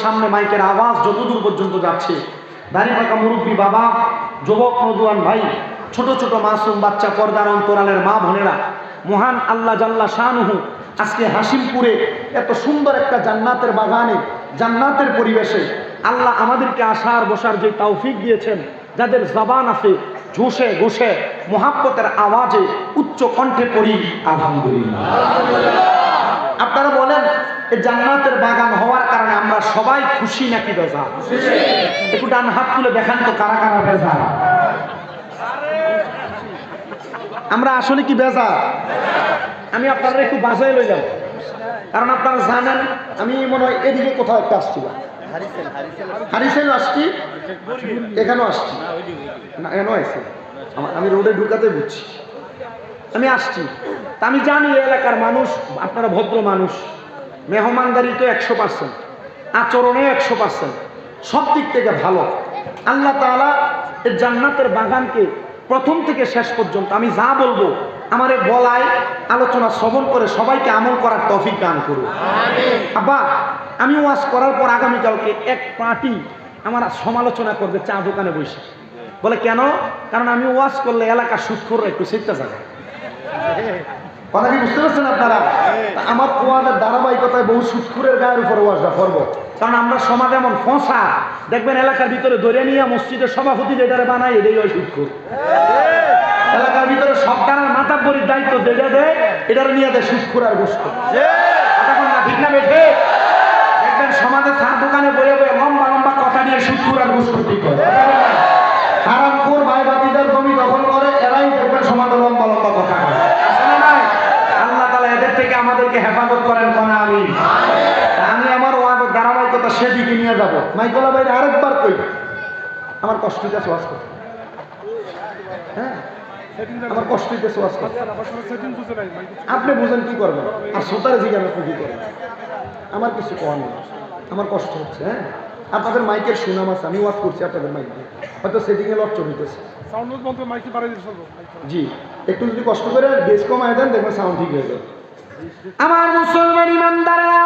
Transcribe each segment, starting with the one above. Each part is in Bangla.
সামনে মাইকের আওয়াজ যতদূর পর্যন্ত যাচ্ছে, দাঁড়িয়ে থাকা মুরব্বী বাবা, যুবক নওজোয়ান ভাই, ছোট ছোট মাসুম বাচ্চা, পর্দার অন্তরালের মা বোনেরা, মহান আল্লাহ জাল্লা শানুহু আজকে হাসিমপুরে এত সুন্দর একটা জান্নাতের বাগানে, জান্নাতের পরিবেশে আল্লাহ আমাদেরকে আসার বসার যে তৌফিক দিয়েছেন, যাদের জবান আছে ঝুষে ঘুষে মোহাব্বতের আওয়াজে উচ্চ কণ্ঠে পড়ি আলহামদুলিল্লাহ। আপনারা বলেন এই জান্নাতের বাগান হওয়ার কারণে আমরা সবাই খুশি নাকি বেজার? একটু ডান হাত তুলে দেখান তো কারা কারা বেজার। আমরা আসলে কি বেজার? আমি আপনারা একটু বাজায় লইলাম, কারণ আপনারা জানেন আমি মনে হয় এদিকে কোথাও একটা আসছিলাম, হারিসেল আসছি, এখানেও আসছি না, এখানেও আসছি, আমি রোডে ঢুকাতে বুঝছি আমি আসছি। তা আমি জানি এই এলাকার মানুষ আপনারা ভদ্র মানুষ, মেহমানদারি তো 100%, আচরণে 100%, সব দিক থেকে ভালো। আল্লাহ তাআলা এই জান্নাতের বাগানকে প্রথম থেকে শেষ পর্যন্ত আমি যা বলবো আমার এই বলায় আলোচনা শ্রবণ করে সবাইকে আমল করার তৌফিক দান করুন। আব্বা, আমি ওয়াজ করার পর আগামীকালকে এক পার্টি আমার সমালোচনা করবে চা দোকানে বসে, বলে কেন? কারণ আমি ওয়াজ করলে এলাকা সুদখোররা একটু শিখতে যাবে। কথা কি বুঝতে পারছেন আপনারা? আমার ওয়াজের ধারাবাহিকতায় বহু সুদখোরের গায়ের উপর ওয়াজটা করবো, কারণ আমরা সমাজ এমন ফসা, দেখবেন এলাকার ভিতরে ধরে নিয়ে মসজিদের সভাপতি যেটারে বানায় এটাই ওই সুদখোর। এলাকার ভিতরে সব টানার মাতাব্বরির দায়িত্ব যেটা দেয় এটার নিয়ে দেয় সুদখোর আর ঘুষখোর। ঠিক না বেঠে? দেখবেন সমাজে চা দোকানে বয়ে বয়ে লম্বা লম্বা কথা নিয়ে সুদখোর আর ঘুষখোর ঠিক করে। হারামখোর ভাই বাতিদার জমি দখল করে, এরাই দেখবেন সমাজে লম্বা লম্বা কথা করে। আল্লাহ তাআলা এদের থেকে আমাদেরকে হেফাজত করেন কোন আমিন। আমি আমার ওয়াজের ধারাবাহিকতা সেদিকে নিয়ে যাব। মাইকলা ভাই আরেকবার কই, আমার কষ্ট হইতেছে ওয়াজ করতে, হ্যাঁ আমার কষ্ট হইতেছে ওয়াজ করতে। আপনি বুঝেন কি করবেন, আর শ্রোতারে জিজ্ঞাসা আপনি কি করবেন, আমার কিছু কওয়ার নেই, আমার কষ্ট হচ্ছে। হ্যাঁ, আপনাদের মাইকের সুনাম আছে, আমি ওয়াজ করছি আপনাদের মাইক দিয়ে, হয়তো সেটিংয়ে লক্ষ্য হইতেছে। জি, একটু যদি কষ্ট করে বেশ কমায় দেন দেখবেন সাউন্ড ঠিক হয়ে যাবে। আমার মুসলমান ইমানদাররা,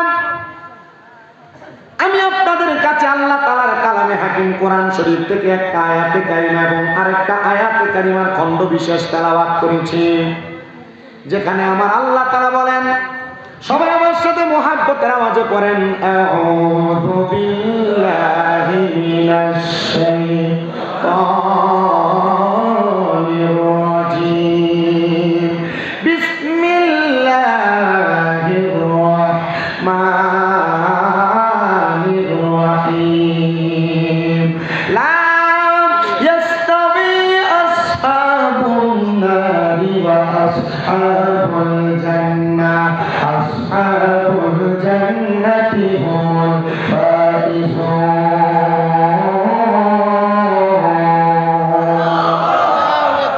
আমি আপনাদের কাছে আল্লাহ তাআলার কালামে হাকিম কোরআন শরীফ থেকে একটা আয়াতে কারিমা এবং আরেকটা আয়াতে কারিমার খণ্ড বিশেষ তেলাওয়াত করেছি, যেখানে আমার আল্লাহ তাআলা বলেন, সবাই আমার সাথে মুহাব্বতের আওয়াজে পড়েন, আউযু বিল্লাহি মিনাশ শাইতানির রাজীম, বিসমিল্লাহির রাহমানির রাহিম, লা ইস্তাবি আসহাবুন নারি ওয়া আসহাবুল জান্নাহ, আসহাবুল জান্নাতি হুমুল ফাইজুন।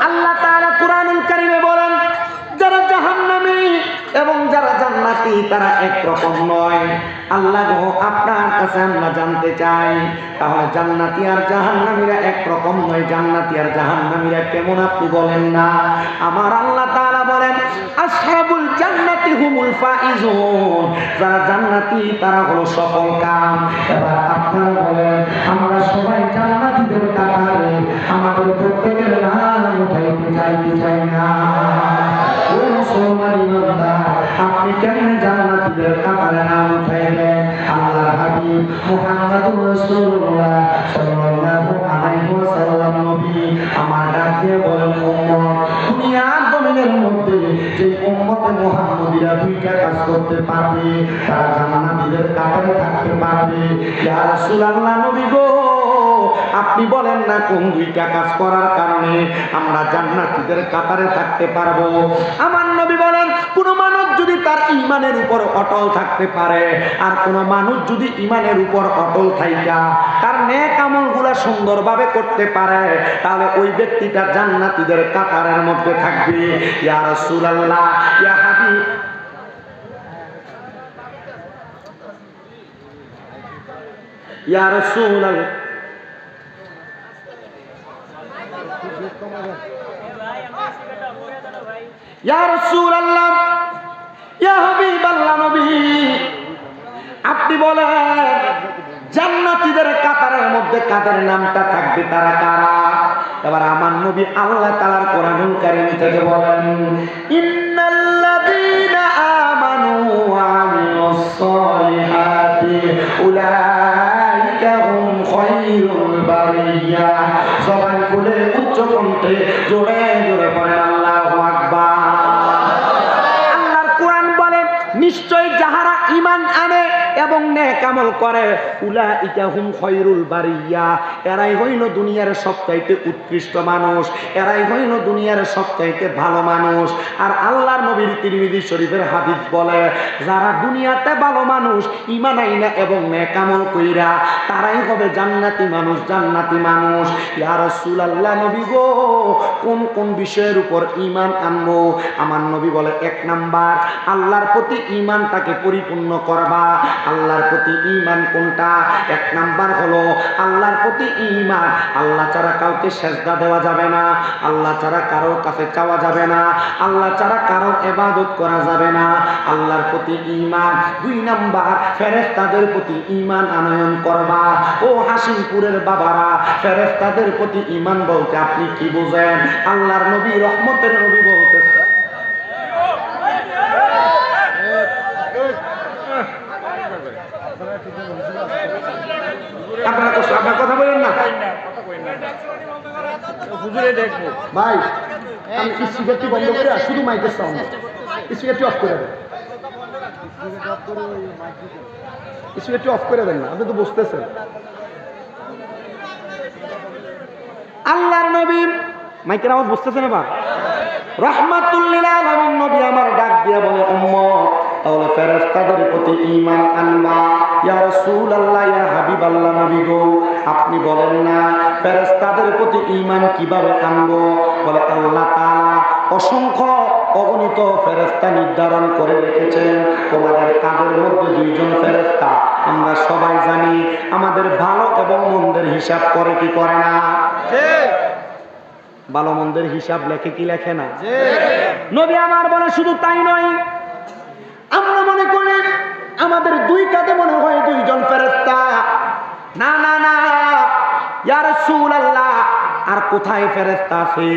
আল্লাহ তাআলা কুরআনুল কারীমে বলেন, যারা জাহান্নামী এবং যারা জান্নাতি তারা একরকম নয়। আল্লাহ গো, আপনার কাছে আমরা জানতে চাই, তাহলে জান্নাতি আর জাহান্নামীরা একরকম নয়, জান্নাতি আর জাহান্নামীরা কেমন আপনি বলেন না। আমার আল্লাহ তাআলা বলেন, আসহাবুল জান্নাতি হুমুল ফাইজুন, যারা জান্নাতি তারা হলো সফল কাম। এবার আপনারা বলেন, আমরা সবাই জান্নাতীদের কাতারে আমাদের প্রত্যেকের নাম উঠাইতে চাই না? ও মুসলমান ইমানদার, আপনি কেমনে জান্নাতীদের কাতারে নাম উঠাইবেন? আল্লাহর হাবিব মুহাম্মদুর রাসূলুল্লাহ সাল্লাল্লাহু আলাইহি ওয়াসাল্লাম নবী আমার ডাক দিয়ে বলেন, উম্মত, দুনিয়ার জমিনের মধ্যে যে উম্মতে মুহাম্মদীরা দুইটা কাজ করতে পারবে তারা জান্নাতীদের কাতারে থাকতে পারবে। ইয়া রাসূলুল্লাহ, নবী গো, আপনি বলেন না কোন দুইটা কাজ করার কারণে আমরা জান্নাতীদের কাতারে থাকতে পারবো? আমার নবী বলেন, কোন মানুষ যদি তার ঈমানের উপর অটল থাকতে পারে, আর কোন মানুষ যদি ঈমানের উপর অটল থাইকা তার নেক আমলগুলা সুন্দরভাবে করতে পারে, তাহলে ওই ব্যক্তিটা জান্নাতীদের কাতারের মধ্যে থাকবে। ইয়া রাসূলুল্লাহ, ইয়া হাবিব, ইয়া রাসূলুল্লাহ, ইয়া রাসূলুল্লাহ, ইয়া হাবিবাল্লাহ, নবী আপনি বলেন জান্নাতীদের কাতারের মধ্যে কাদের নামটা থাকবে তারা কারা? এবার আমার নবী আল্লাহ তাআলার কোরআনুল কারীম থেকে বলেন, ইন্নাল্লাযীনা আমানু ওয়া আমিলুস সলিহাতি উলাইকা হুম খায়রুল বারিয়া। সবাই খুলে উচ্চ কণ্ঠে জোরে জোরে বলেন আল্লাহু আকবার। আল্লাহর কোরআন বলে, নিশ্চয় যাহারা ঈমান আনে এবং নেক আমল করে, উলাইকা হুম খায়রুল বারিয়া, এরাই হইল দুনিয়ার সবচাইতে উৎকৃষ্ট মানুষ, এরাই হইল দুনিয়ার সবচাইতে ভালো মানুষ। আর আল্লাহর নবীর তিরমিজি শরীফের হাদিস বলে, যারা দুনিয়াতে ভালো মানুষ, ঈমান আইনা এবং নেক আমল কইরা, তারাই হবে জান্নাতি মানুষ, জান্নাতি মানুষ। ইয়া রাসূলুল্লাহ, নবী গো, কোন কোন বিষয়ের উপর ঈমান আনবো? আমার নবী বলে, এক নাম্বার, আল্লাহর প্রতি ঈমানটাকে পরিপূর্ণ করবা। আল্লাহর প্রতি ঈমান কোনটা? এক নাম্বার হলো আল্লাহর প্রতি ঈমান, আল্লাহ ছাড়া কাউকে সেজদা দেওয়া যাবে না, আল্লাহ ছাড়া কারোর কাছে চাওয়া যাবে না, আল্লাহ ছাড়া কারোর ইবাদত করা যাবে না, আল্লাহর প্রতি ঈমান। দুই নাম্বার, ফেরেশতাদের প্রতি ঈমান আনয়ন করবা। ও হাসিমপুরের বাবারা, ফেরেশতাদের প্রতি ঈমান বলতে আপনি কি বুঝেন? আল্লাহর নবী, রহমতের নবী বলতেছে, আপনার কথা বলেন না ভাই। আমি স্পিকারটি বন্ধ করে শুধু মাইকের সাউন্ড, স্পিকারটি অফ করে দেন, স্পিকারটি অফ করে দেন না, আপনি তো বুঝতেছেন। আল্লাহর নবী, মাইকের আওয়াজ বুঝতেছেন এবার? রাহমাতুল লিল আলামিন নবী আমার ডাক দিয়া বলে, উম্মত, তাহলে ফেরেশতাদের প্রতি ঈমান আনবা। ইয়া রাসূলুল্লাহ, ইয়া হাবিবাল্লাহ, নবী গো, আপনি বলেন না ফেরেশতাদের প্রতি ঈমান কিভাবে আনবো? বলে, আল্লাহ তাআলা অসংখ্য অগণিত ফেরেশতা নির্ধারণ করে রেখেছেন। তোমাদের কাদের মধ্যে দুইজন ফেরেশতা আমরা সবাই জানি, আমাদের ভালো এবং মন্দের হিসাব করে কি করে না? ভালো মন্দের হিসাব লেখে কি লেখে না? নবী আমার বলে, শুধু তাই নয়, আমরা মনে করি আমাদের দুই কাঁধে মনে হয় দুইজন ফেরেশতা। না না না, ইয়া রাসূলুল্লাহ, আর কোথায় ফেরেশতা আছে?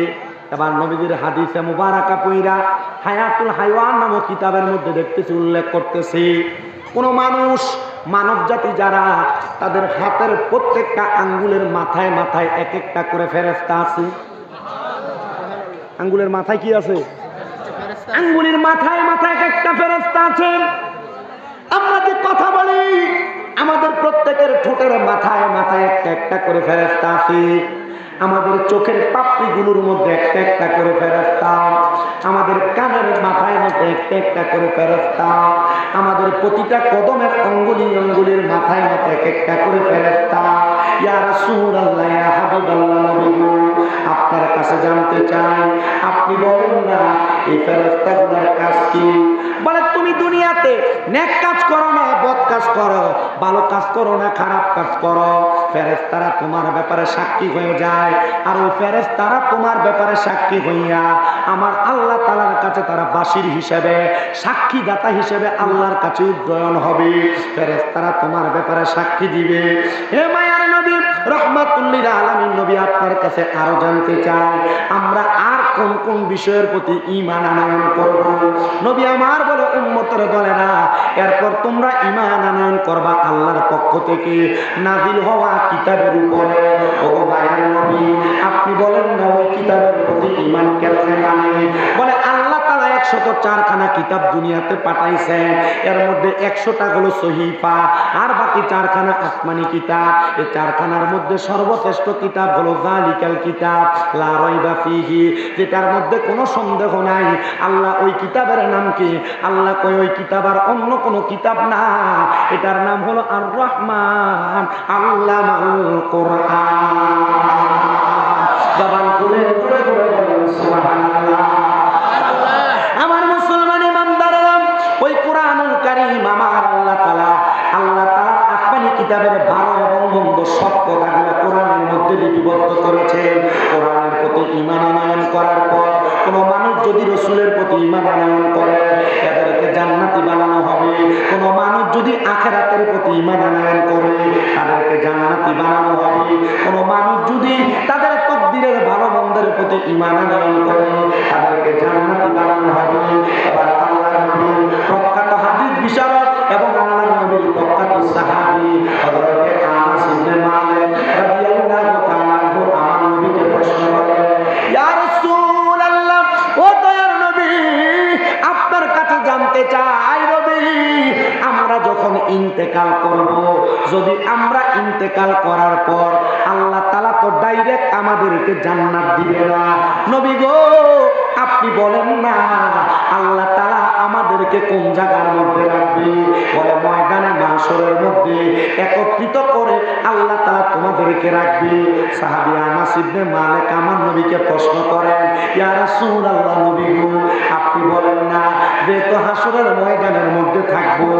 এবার নবীজির হাদিসে মুবারাকা পইরা হায়াতুল হাইওয়ান নামক কিতাবের মধ্যে দেখতেছি, উল্লেখ করতেছি, কোন মানুষ, মানব জাতি যারা, তাদের হাতের প্রত্যেকটা আঙ্গুলের মাথায় মাথায় এক একটা করে ফেরেশতা আছে। আঙ্গুলের মাথায় কি আছে? আঙ্গুলের মাথায় মাথায় এক একটা ফেরেশতা আছে। আমরা যে কথা বলি, আমাদের প্রত্যেকের ঠোঁটের মাথায় মাথায় একটা একটা করে ফেরেশতা আছে। আমাদের চোখের পাপড়িগুলোর মধ্যে একটা একটা করে ফেরেশতা, আমাদের কানের মাথায় মাথায় একটা একটা করে ফেরেশতা, আমাদের প্রতিটা কদমের অঙ্গুলি অঙ্গুলির মাথায় মাথায় এক একটা করে ফেরেশতা। ইয়া রাসূলুল্লাহ, ইয়া হাবিবাল্লাহ, নবী গো, আপনার কাছে জানতে চাই, আপনি বলেন না এই ফেরেশতাগুলোর কাজ কি? বলে, তুমি দুনিয়াতে নেক কাজ করো না বদ কাজ করো, ভালো কাজ করো না খারাপ কাজ করো, ফেরেশতারা তোমার ব্যাপারে সাক্ষী হয়ে যায়। আর ওই ফেরেশতারা তোমার ব্যাপারে সাক্ষী হইয়া আমার আল্লাহ তাআলার কাছে তারা বাসির হিসেবে, সাক্ষীদাতা হিসেবে আল্লাহর কাছে উদ্যয়ন হবে। ফেরেশতারা তোমার ব্যাপারে সাক্ষী দিবে। হে মায়ার নবী, রহমাতুল লিল আলামিন নবী, আপনার কাছে আরো জানতে চাই, আমরা আর কোন কোন বিষয়ের প্রতি ঈমান আনয়ন করব? নবী আমার বলে, উম্মতের বলে না, এরপর তোমরা ঈমান আনয়ন করবা আল্লাহর পক্ষ থেকে নাযিল হওয়া কিতাবের উপরে। ও মায়ার নবী, আপনি বলেন না ওই কিতাবের প্রতি ঈমান কেমনে মানে? বলে, আল্লাহ তাআলা 104খানা কিতাব দুনিয়াতে পাঠাইছেন, এর মধ্যে 100টা হলো সহিফা, আর বাকি 4খানা আসমানি কিতাব। এই 4খানার মধ্যে সর্বশ্রেষ্ঠ কিতাব হলো যালিকাল কিতাব লা রাইবা ফীহি, যেটার মধ্যে কোনো সন্দেহ নাই। আল্লাহ ওই কিতাবের নাম কি? আল্লাহ কয় ওই কিতাব আর অন্য কোনো কিতাব না, এটার নাম হলো আর রহমান আল্লামাল কোরআন। জবান খুলে ঘুরে ঘুরে বলেন সুবহানাল্লাহ। আমার মুসলমান ইমানদাররা, ওই কোরআনুল কারীম আমার আল্লাহ তাআলা আসমানি কিতাবের ভালো এবং মন্দ সব কথাগুলো কোরআনের মধ্যে লিপিবদ্ধ করেছেন। কোরআনের প্রতি ঈমান আনয়ন করার পর কোনো মানুষ যদি রাসূলের প্রতি ঈমান আনয়ন করে, তাদেরকে জান্নাতি বানানো হবে। কোনো মানুষ যদি আখিরাতের প্রতি ঈমান আনয়ন করে, তাদেরকে জান্নাত ঈমান আনয়ন করে তাদেরকে জান্নাতি বানানো হবে। এবার আল্লাহর নবীর প্রখ্যাত হাদিস বিশারদ এবং আল্লাহর নবীর প্রখ্যাত সাহাবী হযরত আনাস ইবনে মালিক রাদিয়াল্লাহু তাআলা আনহু আমার নবীকে প্রশ্ন করে, ইয়া রাসূলুল্লাহ, ও দয়ার নবী, আপনার কাছে জানতে চাই নবী, আমরা যখন ইন্তেকাল করব, যদি আমরা ইন্তেকাল করার পর আল্লাহ তাআলা তো ডাইরেক্ট আমাদেরকে জান্নাত দিবে না, নবী গো আপনি বলেন না আল্লাহ তাআলা আমাদেরকে কোন জায়গার মধ্যে রাখবে? বলে ময়দানে মাহশরের মধ্যে একত্রিত করে আল্লাহ তাআলা তোমাদেরকে রাখবে। সাহাবী আনাস ইবনে মালিক আমার নবীকে প্রশ্ন করেন, ইয়া রাসূলুল্লাহ, নবী গো আপনি বলেন না যে তো হাসরের ময়দানের মধ্যে থাকবো,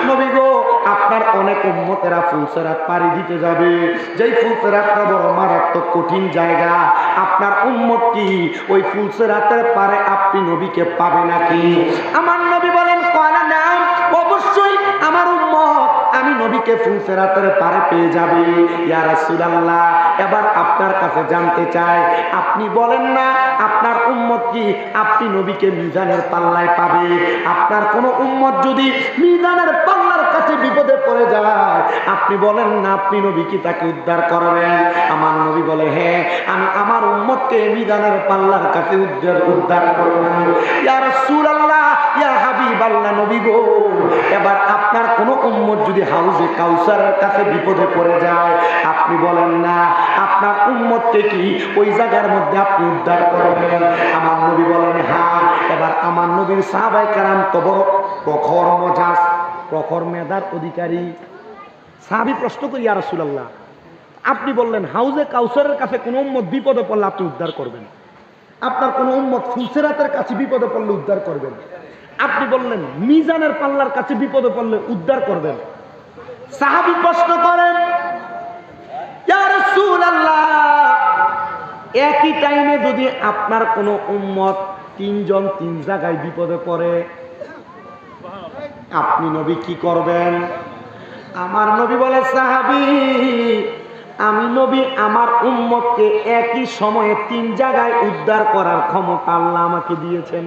নবী গো আপনার অনেক উম্মতেরা ফুলসিরাত পাড়ি দিতে যাবে, যেই ফুলসিরাতটা বড় মারাত্মক কঠিন জায়গা, আপনার উম্মত কি ওই ফুলসিরাতের পারে আপনি নবীকে পাবে নাকি? আমার নবী বলেন, কলা নাম, অবশ্যই আমার উম্মত আমি নবীকে ফুলসিরাতের পারে পেয়ে যাবে। ইয়া রাসূলুল্লাহ, এবার আপনার কাছে জানতে চাই, আপনি বলেন না আপনার উম্মত কি আপনি নবীকে মিজানের পাল্লায় পাবে? আপনার কোন উম্মত যদি মিজানের পাল্লার কাছে বিপদে পড়ে যায়, আপনি বলেন না আপনি নবী কি তাকে উদ্ধার করবেন? আমার নবী বলে, হ্যাঁ আমি আমার উম্মতকে মিজানের পাল্লার কাছে উদ্ধার করব। ইয়া রাসূলুল্লাহ, ইয়া হাবিবাল্লাহ, নবী গো এবার আপনার কোন উম্মত যদি হাউজে কাউসারের কাছে বিপদে পড়ে যায়, আপনি বলেন না আপনার উম্মতকে কি ওই জায়গার মধ্যে আপনি উদ্ধার করবেন? আমার নবী বলেন, হ্যাঁ। এবার আমার নবীর সাহাবায়ে কেরাম তো বড় প্রখর মেধার অধিকারী সাহাবী প্রশ্ন করি, ইয়া রাসূলুল্লাহ আপনি বললেন হাউজে কাউসারের কাছে কোন উম্মত বিপদে পড়লে আপনি উদ্ধার করবেন, আপনার কোন উম্মত ফুলসিরাতের কাছে বিপদে পড়লে উদ্ধার করবেন, আপনি বললেন মিজানের পাল্লার কাছে বিপদে পড়লে উদ্ধার করবেন। সাহাবী প্রশ্ন করেন, ইয়া রাসূলুল্লাহ একই টাইমে যদি আপনার কোন উম্মত তিনজন তিন জায়গায় বিপদে পড়ে, আপনি নবী কি করবেন? আমার নবী বলে, সাহাবী আমি নবী আমার উম্মতকে একই সময়ে তিন জায়গায় উদ্ধার করার ক্ষমতা আল্লাহ আমাকে দিয়েছেন।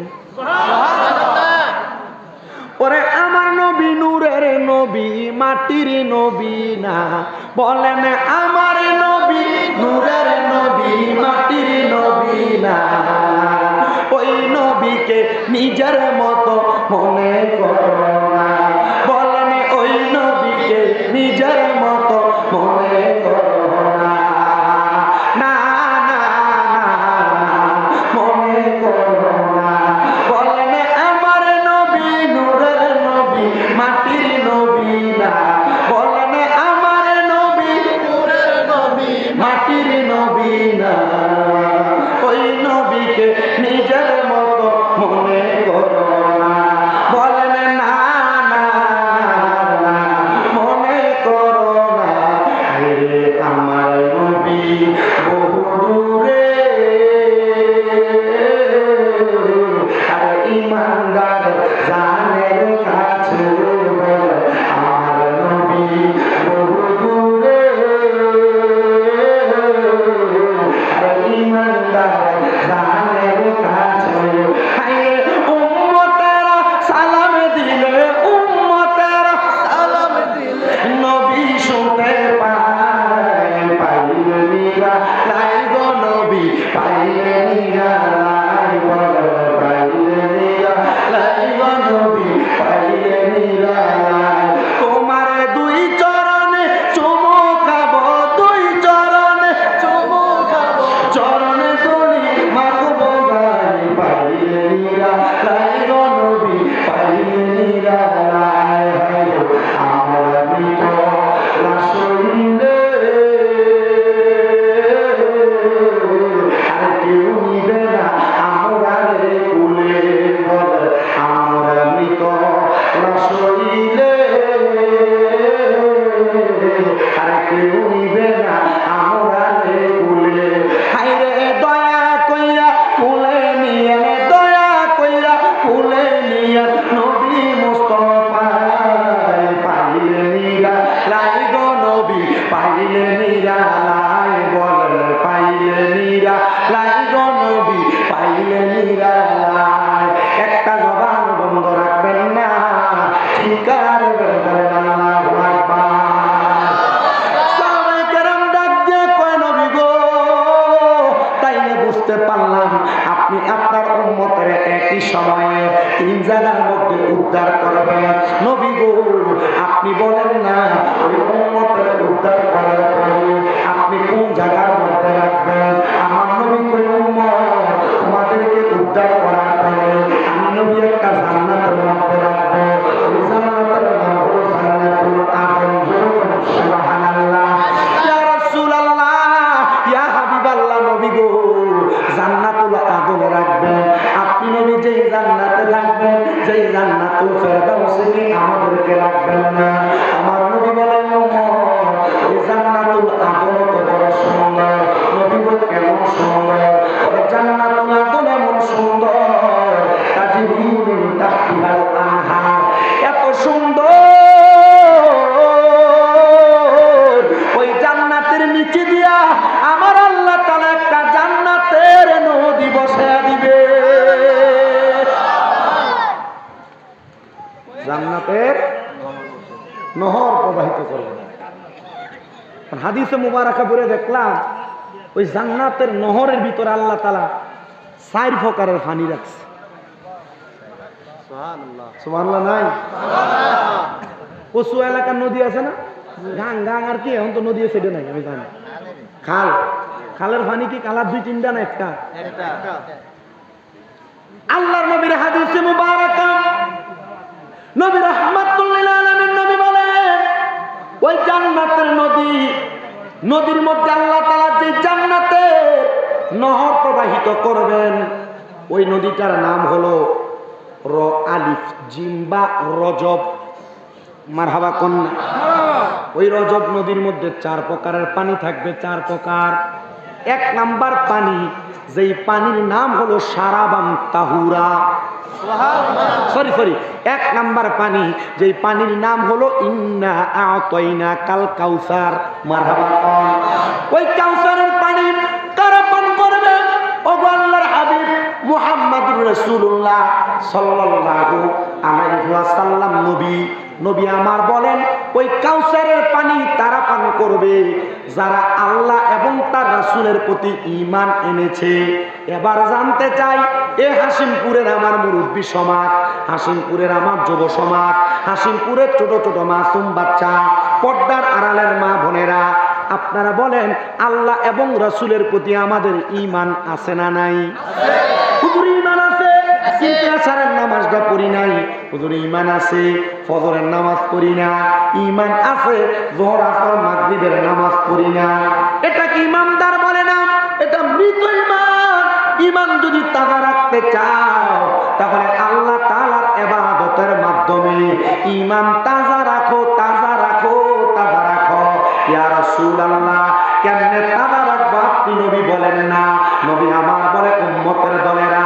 ওরে আমার নবী নূরের নবী, মাটির নবী না, বলেন আমার নবী নূরের নবী, মাটির নবী না, ওই নবীকে নিজের মতো মনে করো না, বলেন ওই নবীকে নিজের মতো মনে করো না, না না না মনে করো না, বলেন আমার নবী নূরের নবী, মাটির নবী না, বলেন আমার নবী নূরের নবী, মাটির নবী না, ওই নবীকে নিজের মতো মনে করো না, বলেন না না না মনে করো না, রে আমার নবী বহু দূরে, আর ইমানদার জানের কাছে আমার নবী বহু দূরে, আর ইমানদার জানের কাছে, উম্মতেরা সালাম দিলে, উম্মতেরা সালাম দিলে নবী শুনতে পায়, পাইলে নিরা লাই গো নবী, পাইলে নিরা লাই, পাইলে নিরা লাই গো নবী, পাইলে নিরা লাই, তোমার দুই চরণে চুমু খাবো, দুই চরণে চুমু খাবো, চরণে তুলি মাখবো গায়ে, পাইলে নিরা লাই গো নবী, পাইলে নিরা লাই, আমরা মৃত লাশ হইলে আর কেউ নিবে না আমরা রে কুলে, বলে আমরা মৃত লাশ হইলে আর কেউ নিবে না আমরা রে কুলে, হায়রে দয়া কইরা কুলে নিয়ে, দয়া কইরা কুলে নিয়ে নবী মুস্তাফায়, পাইলে নিরা লাই গো নবী, পাইলে নিরা লাই, বলেন পাইলে নিরা লাই গো নবী, নিরালায়, একটা জবান বন্ধ রাখবেন না, চিৎকার করবেন আল্লাহু আকবার। সাহাবায়ে কেরাম ডাক দিয়ে কয় নবী গো, তাইলে বুঝতে পারলাম আপনি আপনার উম্মতের একই সময়ে 3 জায়গার মধ্যে উদ্ধার করবেন। নবী গো, আপনি বলেন না ওই উম্মতের উদ্ধার করার পরে আপনি কোন জায়গার মধ্যে রাখবেন? আমার নবী কই উম্মত তোমাদেরকে উদ্ধার করার পরে আমি নবী একটা জান্নাতের মধ্যে রাখবো। ওই জান্নাতের নাম হলো জান্নাতুল আদম। সুবহানাল্লাহ। ইয়া রাসূলুল্লাহ, ইয়া হাবিবাল্লাহ, নবী গো, জান্নাতুল আদমে রাখবেন আপনি নবী, যেই জান্নাতে থাকবেন, যেই জান্নাতুল ফেরদাউসে আমাদেরকে রাখবেন না। আমার নবী বলেন এই জান্নাতুল আদম তো বড় সুন্দর। নবী গো, কেমন সুন্দর? ওই জান্নাতুল আদম এমন সুন্দর, তাজরি মিন তাহতিহাল আনহার, এত সুন্দর ওই জান্নাতের নিচে দিয়া আমার আল্লাহ তাআলা একটা জান্নাতের নদী বসায়া দিবে। জান্নাতের নহর প্রবাহিত করবে। হাদিসে মুবারাকা পড়ে দেখলাম ওই জান্নাতের নহরের ভিতরে আল্লাহ তাআলা 4 প্রকারের পানি রাখছে। সুবহানাল্লাহ, সুবহানাল্লাহ নাই? কচু এলাকার নদী আছে না, গাং গাং আর কি, এখন তো নদী সেটা নাই, আমি জানি। খাল, খালের পানি কি কালার 2-3টা না একটা? আল্লাহর নবীর হাদিসে মুবারাকা, নবী রাহমাতুল লিল আলামিন নবী বলেন ওই জান্নাতের নদী, নদীর মধ্যে আল্লাহ তাআলা যে জান্নাতের নহর প্রবাহিত করবেন, ওই নদীটার নাম হলো আলিফ জিম বা রজব। মারহাবা কন্যা। ওই রজব নদীর মধ্যে 4 প্রকারের পানি থাকবে। 4 প্রকার। 1 নাম্বার পানি, যেই পানির নাম হলো সারাবাম তাহুরা। সরি 1 নাম্বার পানি, যেই পানির নাম হলো ইন্না আ'তাইনা কাল কাউসার। মারহাবা। ওই কাউসারের পানি কারা পান করবে? ওগো আল্লাহর হাবিব মুহাম্মদুর রাসূলুল্লাহ সাল্লাল্লাহু আলাইহি ওয়াসাল্লাম নবী আমার বলেন ওই কাউসারের পানি তারা পান করবে যারা আল্লাহ এবং তার রাসূলের প্রতি ঈমান এনেছে। এবার জানতে চাই, এ হাসিমপুরের আমার মুরব্বী সমাজ, হাসিমপুরের আমার যুব সমাজ, হাসিমপুরের ছোট ছোট মাসুম বাচ্চা, পর্দার আড়ালের মা বোনেরা, আপনারা বলেন আল্লাহ এবং রাসূলের প্রতি আমাদের ঈমান আছে না নাই? হুজুর ঈমান আছে, কিন্তু আশারের নামাজটা পড়ি নাই। হুজুর ঈমান আছে, ফজরের নামাজ পড়ি না। ঈমান আছে, যোহর আসর মাগরিবের নামাজ পড়ি না। এটা কি ঈমানদার বলে না? এটা মৃত ঈমান। ঈমান যদি তাজা রাখতে চাও তাহলে আল্লাহ তাআলার ইবাদতের মাধ্যমে ঈমান তাজা রাখো, তাজা রাখো, তাজা রাখো। ইয়া রাসূলুল্লাহ, কেমনে তাজা রাখবো আপনি নবী বলেন না? নবী আমার বলে উম্মতের দলেরা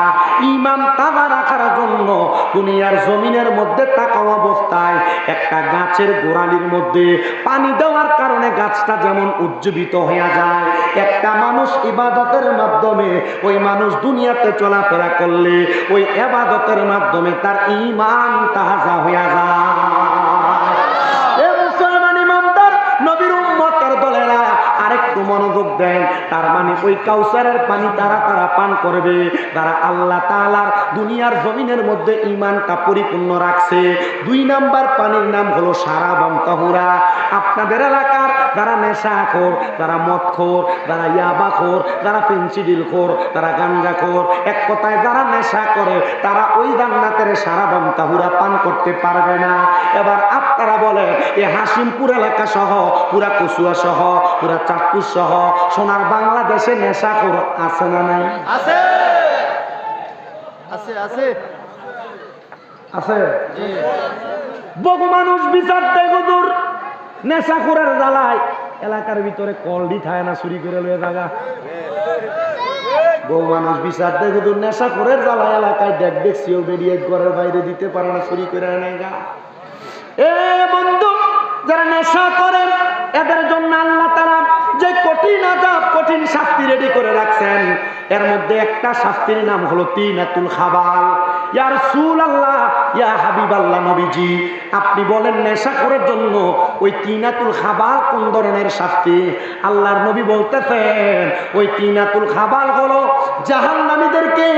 ঈমান তাজা রাখার জন্য দুনিয়ার জমিনের মধ্যে থাকা অবস্থায় একটা গাছের গোড়ালির মধ্যে পানি দেওয়ার কারণে গাছটা যেমন উজ্জীবিত হয়ে যায়, একটা মানুষ ইবাদতের মাধ্যমে ওই মানুষ দুনিয়াতে চলাফেরা করলে ওই ইবাদতের মাধ্যমে তার ঈমান তাজা হয়ে যায়। এ মুসলমান ইমানদার নবীর উম্মতের দলেরা আরেকটু মনোযোগ দেন। তার মানে ওই কাউসারের পানি তারা পান করবে যারা আল্লাহ তাআলার দুনিয়ার জমিনের মধ্যে ঈমানটা পরিপূর্ণ রাখছে। 2 নাম্বার পানির নাম হলো সারাবাম তাহুরা। আপনাদের এলাকার যারা নেশাখোর, যারা মদখোর, যারা ইয়াবাখোর, যারা পেন্সিডিলখোর, যারা গাঞ্জাখোর, এক কথায় যারা নেশা করে, তারা ওই জান্নাতের সারাবাম তাহুরা পান করতে পারবে না। এবার আপনারা বলেন এই হাসিমপুর এলাকা সহ, পুরা কচুয়া সহ, পুরা চাঁদপুর সহ সোনার বাংলাদেশে নেশাখোর আছে না নাই? আছে, আছে, আছে, আছে। বহু মানুষ বিচার দেয় হুজুর নেশাখোরের জ্বালায় এলাকার ভিতরে কলডি থায় না, চুরি করে লয়ে জায়গা। বহু মানুষ বিচার দেয় হুজুর নেশাখোরের জ্বালায় এলাকায় দেখছিও বেরিয়ে ঘরের বাইরে দিতে পারে না, চুরি করে নেয় গা। এ বন্ধু, যারা নেশা করেন এদের জন্য আল্লাহ তাআলা যে কঠিন আযাব, কঠিন শাস্তি রেডি করে রাখছেন, এর মধ্যে একটা শাস্তির নাম হলো তিনাতুল খাবাল। ইয়া রাসূলুল্লাহ, ইয়া হাবিবাল্লাহ, নবীজি আপনি বলেন নেশাখোরের জন্য ওই তিনাতুল খাবাল কোন ধরনের শাস্তি? আল্লাহর নবী বলতেছেন ওই তিনাতুল খাবাল হলো জাহান্নামীদেরকে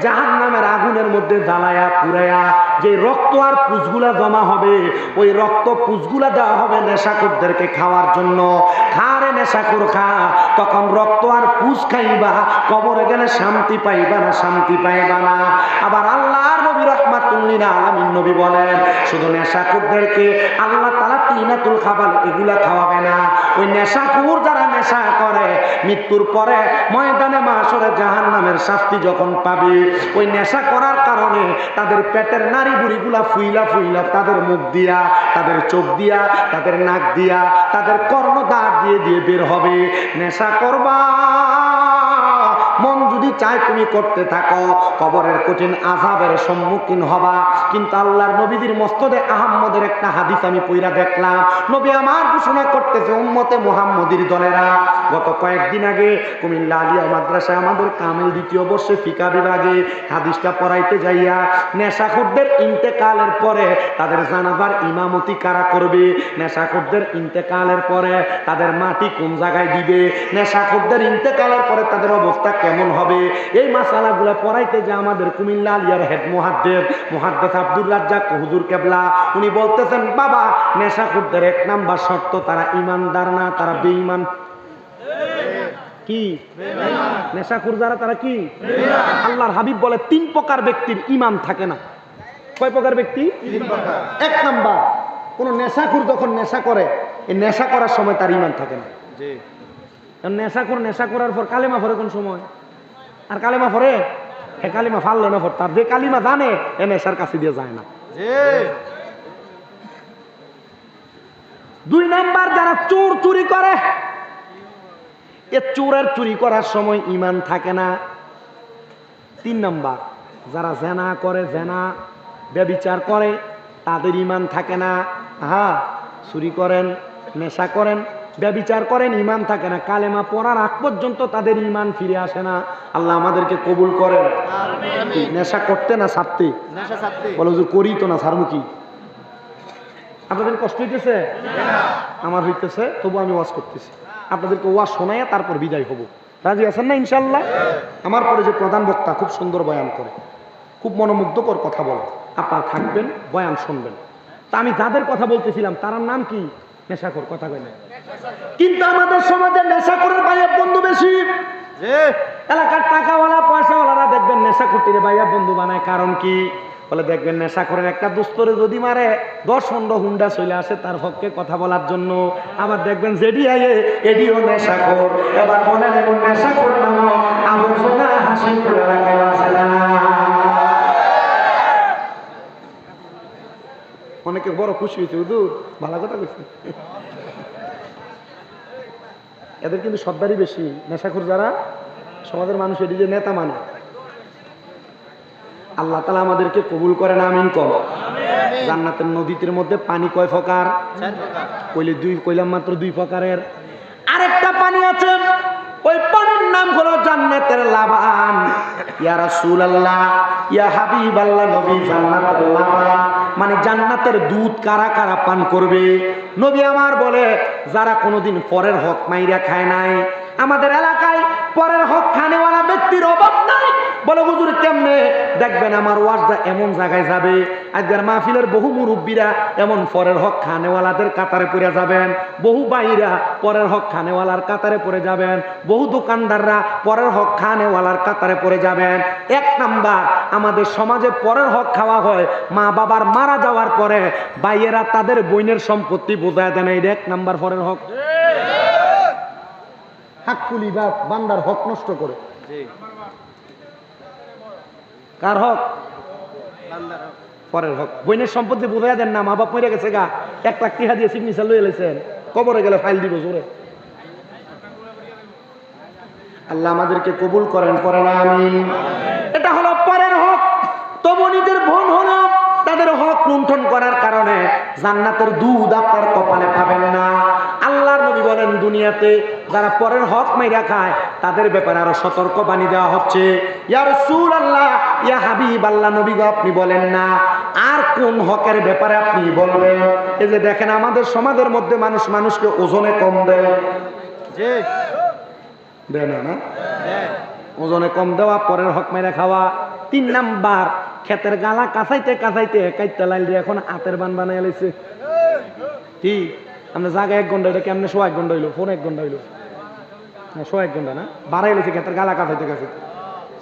জাহান্নামের আগুনের মধ্যে জ্বালায়া পুরায়া যে রক্ত আর পুঁজগুলা জমা হবে, ওই রক্ত পুঁজগুলা দেওয়া হবে নেশাখোরদেরকে খাওয়ার জন্য। খারে নেশাখোর খা, তখন রক্ত আর পুঁজ খাইবা, কবরে গেলে শান্তি পাইবা না, শান্তি পাইবা না। আবার আল্লাহর নবী রাহমাতুল লিল আলামিন নবী বলেন শুধু নেশাখোরদেরকে আল্লাহ তাআলা তিনাতুল খাবাল এগুলা খাওয়াবে না, ওই নেশাখোর যারা নেশা করে মৃত্যুর পরে ময়দানে মাশরে জাহান্নামের শাস্তি যখন পাবে, ওই নেশা করার কারণে তাদের পেটের নাড়ি বুড়িগুলা ফুইলা ফুইলা তাদের মুখ দিয়া, তাদের চোখ দিয়া, তাদের নাক দিয়া, তাদের কর্ণদ্বার দিয়ে দিয়ে বের হবে। নেশা করবা, মন যদি চায় তুমি করতে থাকো, কবরের কঠিন আযাবের সম্মুখীন হবা। কিন্তু আল্লাহর নবীদের মসনদে আহমদের একটা হাদিস আমি পড়া দেখলাম, নবী আমার ঘোষণা করতেছে উম্মতে মুহাম্মদীর দলেরা, গত কয়েকদিন আগে কুমিল্লা আলিয়া মাদ্রাসায় আমাদের কামিল দ্বিতীয় বর্ষে ফিকা বিভাগে হাদিসটা পড়াইতে যাইয়া নেশাখোরদের ইন্তেকালের পরে তাদের জানাজার ইমামতি কারা করবে, নেশাখোরদের ইন্তেকালের পরে তাদের মাটি কোন জায়গায় দিবে, নেশাখোরদের ইন্তেকালের পরে তাদের অবস্থা কেমন হবে, এই মাসালাগুলো পড়াইতে যে আমাদের কুমিল্লা আলিয়ার হেড মুহাদ্দিস আব্দুর রাজ্জাক হুজুর কেবলা উনি বলতেছেন বাবা নেশাখোরদের এক নাম্বার শর্ত তারা ইমানদার না, তারা বেঈমান। কি নেশাখোর যারা তারা কি? আল্লাহর হাবিব বলে 3 প্রকার ব্যক্তির ঈমান থাকে না। কয় প্রকার ব্যক্তি? 3 প্রকার। এক নাম্বার, কোন নেশাখোর যখন নেশা করে, এই নেশা করার সময় তার ঈমান থাকে না। জি, নেশাখোর নেশা করার পর কালেমা পড়ে কোন সময়? আর কালেমা পড়ে হে কালিমা ফাললে না পড়তার, যে কালিমা জানে এ নেশার কাছে দিয়ে যায় না। জি। 2 নাম্বার, যারা চোর চুরি করে, এ চোরের চুরি করার সময় ঈমান থাকে না। 3 নাম্বার, যারা জেনা করে, জেনা ব্যভিচার করে, তাদের ঈমান থাকে না। হ্যাঁ, চুরি করেন, নেশা করেন, ব্যভিচার করেন, ঈমান থাকে না। কালেমা পড়ার আগ পর্যন্ত তাদের ঈমান ফিরে আসে না। আল্লাহ আমাদেরকে কবুল করেন। আমিন। নেশা করতে না ছাড়তে? নেশা ছাড়তে। বলো যে করি তো না ছাড়মু কি? আপনাদের কষ্ট হইতেছে? আমার হইতেছে, তবু আমি ওয়াজ করতেছি। আপনাদেরকে ওয়াজ শোনাইয়া তারপর বিদায় হব। রাজি আছেন না ইনশাআল্লাহ? আমার পরে যে প্রধান বক্তা খুব সুন্দর বয়ান করে, খুব মনোমুগ্ধকর কথা বলে, আপনারা থাকবেন, বয়ান শুনবেন। তা আমি যাদের কথা বলতেছিলাম তার নাম কি? নেশাখোর। কথা কয় না? কিন্তু আমাদের সমাজে নেশাখোরের ভাইয়া বন্ধু বেশি। এলাকার টাকাওয়ালা পয়সাওয়ালারা দেখবেন নেশাখোরটিরে ভাইয়া বন্ধু বানায়। কারণ কি? বলে দেখবেন নেশাখোরের একটা দোস্তরে যদি মারে 10-15 হুন্ডা চলে আসে তার পক্ষে কথা বলার জন্য। আবার দেখবেন যেডি আয়ে এডিও নেশাখোর। এবার বলেন এমন নেশাখোর নাম আবর্জনা হাসি করে রাখায় আছে না? অনেকে বড় খুশি হয়েছে, হুজুর ভালো কথা বলছে। এদের কিন্তু সর্দারই বেশি নেশাখোর যারা সমাজের মানুষ, এটি যে নেতা মানে। আল্লাহ তাআলা আমাদেরকে কবুল করেন, আমিন কর। জান্নাতের নদীর মধ্যে পানি কয় প্রকার? 4 প্রকার। কইলাম মাত্র 2 প্রকারের। আরেকটা পানি আছে, ওই পানির নাম হলো জান্নাতের লাবান। ইয়া রাসূলুল্লাহ, ইয়া হাবিবাল্লাহ, নবী জান্নাতের লাবান মানে জান্নাতের দুধ কারা কারা পান করবে? নবী আমার বলে যারা কোনোদিন পরের হক মাইরা খায় নাই। আমাদের এলাকায় পরের হক খানেওয়ালা ব্যক্তির অভাব নাই। বলে হুজুর কেমনে? দেখবেন আমার ওয়াজটা এমন জায়গায় যাবে, আজকের মাহফিলের বহু মুরব্বীরা এমন পরের হক খানেওয়ালাদের কাতারে পড়ে যাবেন, বহু ভাইরা পরের হক খানেওয়ালার কাতারে পড়ে যাবেন, বহু দোকানদাররা পরের হক খানেওয়ালার কাতারে পড়ে যাবেন। 1 নাম্বার, আমাদের সমাজে পরের হক খাওয়া হয় মা বাবার মারা যাওয়ার পরে ভাইয়েরা তাদের বোনের সম্পত্তি বোঝায় দেন। এই 1 নাম্বার পরের হক। হাক্কুলি বা বান্দার হক নষ্ট করে। কার হক? পরের হক। বোনের সম্পত্তি বোঝাই দেন না, মা বাপ মরে গেছে গা, 1 লাখ টাকা দিয়ে সিগনেচার লয়ে এলেছেন, কবরে গেলে ফাইল দিব জোরে। আল্লাহ আমাদেরকে কবুল করেন, পরেন আমিন। এটা হলো পরের হক। তবু নিজের বোন হলো তাদের হক লুণ্ঠন করার কারণে জান্নাতের দুধ আপনার কপালে পাবেন না। আল্লাহর নবী বলেন দুনিয়াতে যারা পরের হক মাইরা খায় তাদের ব্যাপারে আরো সতর্ক বাণী দেওয়া হচ্ছে। ইয়া রাসূলুল্লাহ, ইয়া হাবিবাল্লাহ, নবী গো আপনি বলেন না আর কোন হকের ব্যাপারে আপনি বলবেন? এই যে দেখেন আমাদের সমাজের মধ্যে মানুষ মানুষকে ওজনে কম দেয়, দেয় না? ওজনে কম দেওয়া, পরের হক মেরে খাওয়া। 3 নাম্বার, ক্ষেতের গালা কাঁচাইতে কাঁচাইতে কাইতে লাইল দিয়ে এখন হাতের বান বানাই লাইছে। কি আমরা জায়গা 1 ঘন্টা, এটা কেমনে 1 ঘন্টা হইলো? ফোন 1 ঘন্টা হইলো না, 1 ঘন্টা না, বাড়াই লাইছে ক্ষেতের গালা কাঁচাইতে কাঁচাইতে।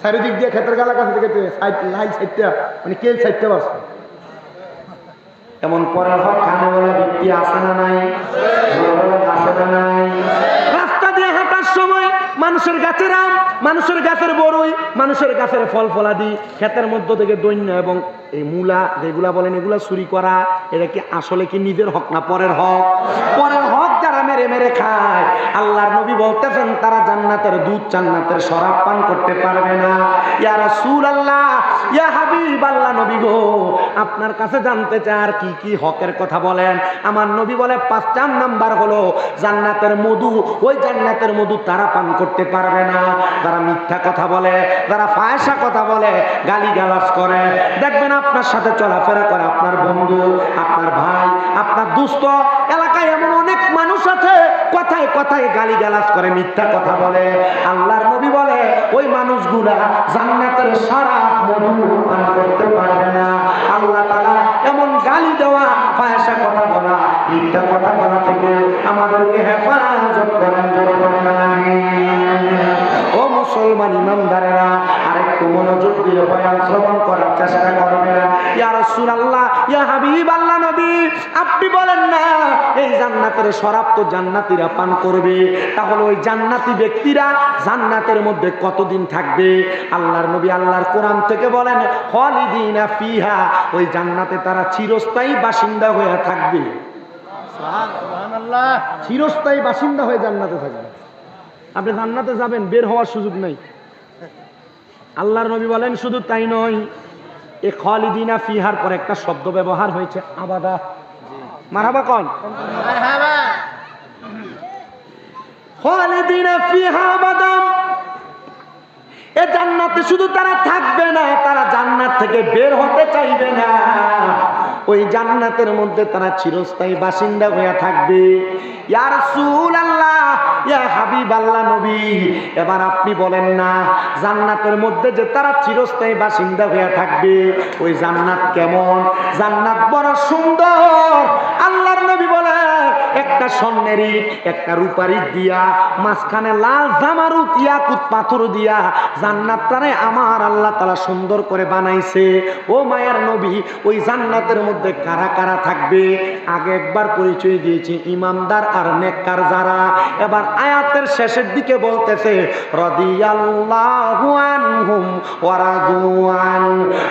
চারিদিক দিয়ে ক্ষেতের গালা কাঁচাইতে কাঁচাইতে লাইল সাইডটা মানে কেল সাইডটা পারছে। এমন পরের হক খানে বলে ব্যক্তি আছে না নাই? রাস্তা দিয়ে হাঁটার সময় মানুষের গাছের আম, মানুষের গাছের বড়ই, মানুষের গাছের ফল ফলাদি ক্ষেতের মধ্য থেকে দৈন্য এবং এই মূলা যেগুলা বলেন এগুলা চুরি করা, এটা কি আসলে কি নিজের হক না পরের হক? পরের হক যারা মেরে মেরে খায়, আল্লাহর নবী বলতেছেন তারা জান্নাতের দুধ, জান্নাতের শরাব পান করতে পারবে না। ইয়া রাসূলুল্লাহ, ইয়া হাবিবাল্লাহ, নবী গো আপনার কাছে জানতে চাই আর কি কি হকের কথা বলেন। আমার নবী বলে 5 নাম্বার হলো জান্নাতের মধু। ওই জান্নাতের মধু তারা পান করতে পারবে না যারা মিথ্যা কথা বলে, যারা ফায়সা কথা বলে, গালিগালাজ করে। দেখবেন আপনার সাথে চলাফেরা করে আপনার বন্ধু, আপনার ভাই, আপনার দোস্ত, এলাকায় এমন অনেক মানুষ আছে কথায় কথায় গালিগালাজ করে, মিথ্যা কথা বলে। আল্লাহর নবী বলে ওই মানুষগুলা জান্নাতের শরাব মধু পান করতে পারবে না। আল্লাহ তাআলা এমন গালি দেওয়া, ফায়সা কথা বলা, মিথ্যা কথা বলা থেকে আমাদেরকে হেফাজত করেন। ও মুসলমান ইমানদারেরা, আরেকটু মনোযোগ দিয়ে বয়ান শ্রবণ করার চেষ্টা করবেন। ইয়া রাসূলুল্লাহ, ইয়া হাবিবাল্লাহ, নবী আপনি বলেন না এই জান্নাতের শরাব তো জান্নাতীরা পান করবে, তাহলে ওই জান্নাতি ব্যক্তিরা জান্নাতের মধ্যে কতদিন থাকবে? আল্লাহর নবী আল্লাহর কোরআন থেকে বলেন খালিদিনা ফিহা, ওই জান্নাতে তারা চিরস্থায়ী বাসিন্দা হয়ে থাকবে। সুবহানাল্লাহ, চিরস্থায়ী বাসিন্দা হয়ে জান্নাতে থাকবে। আপনি জান্নাতে যাবেন, বের হওয়ার সুযোগ নাই। আল্লাহর নবী বলেন শুধু তাই নয়, এই খালিদিনা ফিহার পর একটা শব্দ ব্যবহার হয়েছে আবাদা। মারহাবা কোন? মারহাবা। খালিদিনা ফিহা আবাদা, এই জান্নাতে শুধু তারা থাকবে না, তারা জান্নাত থেকে বের হতে চাইবে না। ওই জান্নাতের মধ্যে তারা চিরস্থায়ী বাসিন্দা হয়ে থাকবে। ইয়া রাসূলুল্লাহ, ইয়া হাবিবাল্লাহ, নবী এবার আপনি বলেন না জান্নাতের মধ্যে যে তারা চিরস্থায়ী বাসিন্দা হয়ে থাকবে, ওই জান্নাত কেমন? জান্নাত বড় সুন্দর। আল্লাহর নবী বলে একটা স্বর্ণের ইট, একটা রূপার ইট দিয়া, মাঝখানে লাল জামারুত ইয়াকুত পাথর দিয়া জান্নাতটারে আমার আল্লাহ তাআলা সুন্দর করে বানাইছে। ও মায়ার নবী, ওই জান্নাতের মধ্যে কারা কারা থাকবে? আগে একবার পরিচয় দিয়েছি, ইমানদার আর নেককার যারা। এবার আয়াতের শেষের দিকে বলতেছে রাদিয়াল্লাহু আনহুম ওয়া রাদু আন,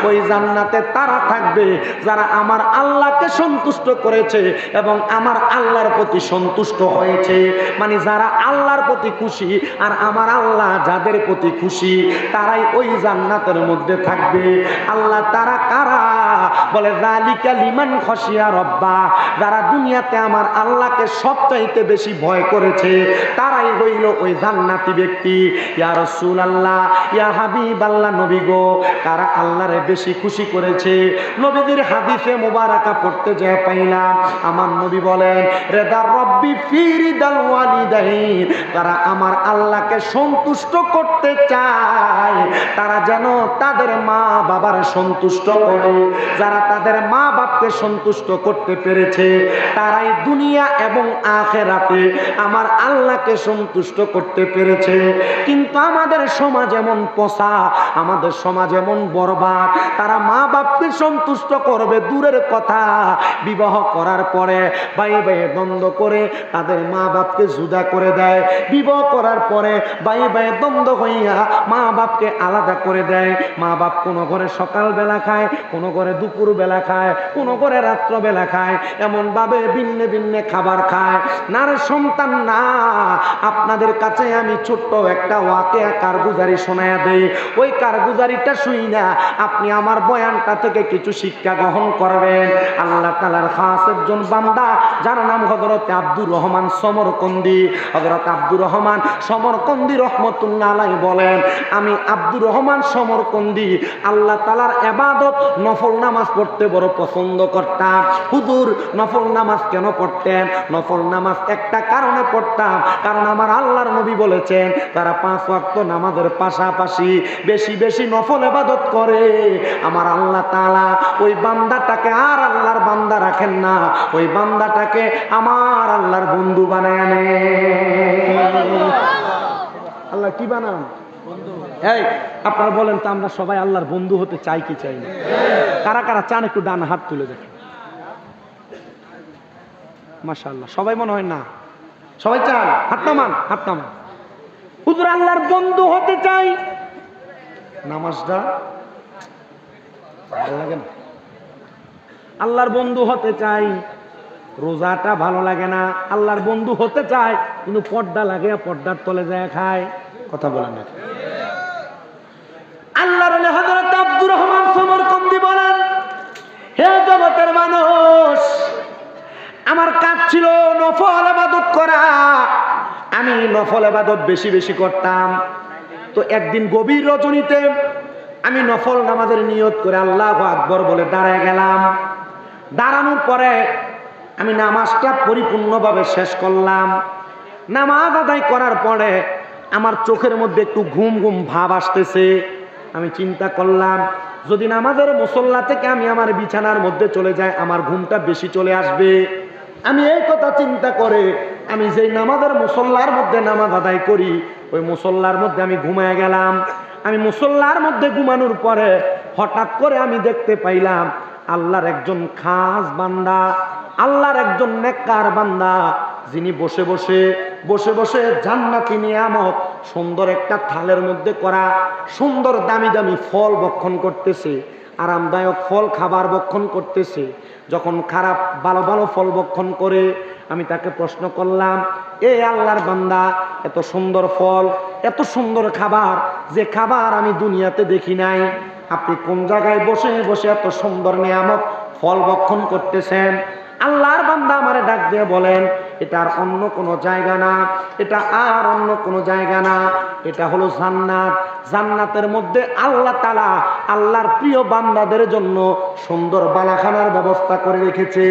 ওই জান্নাতে তারা থাকবে যারা আমার আল্লাহকে সন্তুষ্ট করেছে এবং আমার আল্লাহর প্রতি সন্তুষ্ট হয়েছে। মানে যারা আল্লাহর প্রতি খুশি আর আমার আল্লাহ যাদের প্রতি খুশি, তারাই ওই জান্নাতের মধ্যে থাকবে। আল্লাহ তারা কারা? বলে যালিকা লিমান খাশিয়া রাব্বা, যারা দুনিয়াতে আমার আল্লাহকে সবচাইতে বেশি ভয় করেছে, তারাই হইল ওই জান্নাতি ব্যক্তি। ইয়া রাসূলুল্লাহ, ইয়া হাবিবাল্লাহ, নবী গো কারা আল্লাহরে বেশি খুশি করেছে? নবীদের হাদিসে মুবারাকা পড়তে যায় পাইলাম আমার নবী বলেন রেদার রব্বি ফি রিদাল ওয়ালিদাইন, তারা আমার আল্লাহকে সন্তুষ্ট করতে চায়, তারা যেন তাদের মা বাবার সন্তুষ্ট করে। যারা তাদের মা বাপকে সন্তুষ্ট করতে পেরেছে, তারাই দুনিয়া এবং আখিরাতে আমার আল্লাহকে সন্তুষ্ট করতে পেরেছে। কিন্তু আমাদের সমাজ এমন পচা, আমাদের সমাজ এমন বরবাদ, তারা মা বাপকে সন্তুষ্ট করবে দূরের কথা, বিবাহ করার পরে ভাই ভাই দ্বন্দ্ব করে তাদের মা বাপকে জুদা করে দেয়, বিবাহ করার পরে ভাই ভাই দ্বন্দ্ব হইয়া মা বাপকে আলাদা করে দেয়। মা বাপ কোনো ঘরে সকালবেলা খায়, কোনো ঘরে দুপুর দুপুর বেলা খায়, কোন করে রাত্র বেলা খায়, এমন ভাবে ভিন্ন ভিন্ন খাবার খায়। না রে সন্তান না, আপনাদের কাছে আমি ছোট্ট একটা ওয়াকিয়া কারগুজারি শোনায়া দেই। ওই কারগুজারিটা শুই না আপনি আমার বয়ানটা থেকে কিছু শিক্ষা গ্রহণ করবেন। আল্লাহ তাআলার খাস একজন বান্দা যার নাম হযরত আব্দুর রহমান সমরকন্দি। হযরত আব্দুর রহমান সমরকন্দি রহমতুল্লাহ আলাইহি বলেন, আমি আব্দুর রহমান সমরকন্দি আল্লাহ তাআলার ইবাদত নফল নামাজ পড়তে বড় পছন্দ করতাম। হুজুর নফল নামাজ কেন পড়তেন? নফল নামাজ একটা কারণে পড়তাম, কারণ আমার আল্লাহর নবী বলেছেন তারা 5 ওয়াক্ত নামাজের পাশাপাশি বেশি বেশি নফল ইবাদত করে, আমার আল্লাহ তাআলা ওই বান্দাটাকে আর আল্লাহর বান্দা রাখেন না, ওই বান্দাটাকে আমার আল্লাহর বন্ধু বানায় নেন। আল্লাহ কি বানান? এই আপনারা বলেন তো, আমরা সবাই আল্লাহর বন্ধু হতে চাই কি চাই না? কারা কারা চান একটু ডান হাত তুলে দেখেন। মাশাআল্লাহ, সবাই মনে হয় না, সবাই চান। হাত নামান, হাত নামান। হুজুর আল্লাহর বন্ধু হতে চাই, নামাজটা ভালো লাগে না। আল্লাহর বন্ধু হতে চাই, রোজাটা ভালো লাগে না। আল্লাহর বন্ধু হতে চাই, কিন্তু পর্দা লাগে, পর্দার তলে যায় খায়। কথা বলেন না। আল্লাহর ওলি হযরত আব্দুর রহমান সমরকন্দি বলেন, হে জগতের মানুষ, আমার কাজ ছিল নফল ইবাদত করা। আমি নফল ইবাদত বেশি বেশি করতাম। তো একদিন গভীর রজনীতে আমি নফল নামাজের নিয়ত করে আল্লাহু আকবার বলে দাঁড়ায় গেলাম। দাঁড়ানোর পরে আমি নামাজটা পরিপূর্ণভাবে শেষ করলাম। নামাজ আদায় করার পরে আমার চোখের মধ্যে একটু ঘুম ঘুম ভাব আসতেছে। আমি চিন্তা করলাম, যদি নামাজের মুসল্লা থেকে আমি আমার বিছানার মধ্যে চলে যাই, আমার ঘুমটা বেশি চলে আসবে। আমি এই কথা চিন্তা করে আমি যেই নামাজের মুসল্লার মধ্যে নামাজ আদায় করি, ওই মুসল্লার মধ্যে আমি ঘুমায় গেলাম। আমি মুসল্লার মধ্যে ঘুমানোর পরে হঠাৎ করে আমি দেখতে পাইলাম আল্লাহর একজন খাস বান্দা, আল্লাহর একজন নেককার বান্দা, যিনি বসে বসে বসে বসে জান্নাতি নিয়ামত সুন্দর একটা থালের মধ্যে করা সুন্দর দামি দামি ফল ভক্ষণ করতেছে, আরামদায়ক ফল খাবার ভক্ষণ করতেছে। যখন খারাপ ভালো ভালো ফল ভক্ষণ করে, আমি তাকে প্রশ্ন করলাম, এ আল্লাহর বান্দা, এত সুন্দর ফল, এত সুন্দর খাবার, যে খাবার আমি দুনিয়াতে দেখি নাই, আপনি কোন জায়গায় বসে বসে এত সুন্দর নিয়ামত ফল ভক্ষণ করতেছেন? আল্লাহর বান্দা আমারে ডাক দিয়ে বলেন, এটা আর অন্য কোনো জায়গা না, এটা আর অন্য কোনো জায়গা না, এটা হলো জান্নাত। জান্নাতের মধ্যে আল্লাহ তাআলা আল্লাহর প্রিয় বান্দাদের জন্য সুন্দর বালাখানার ব্যবস্থা করে রেখেছে।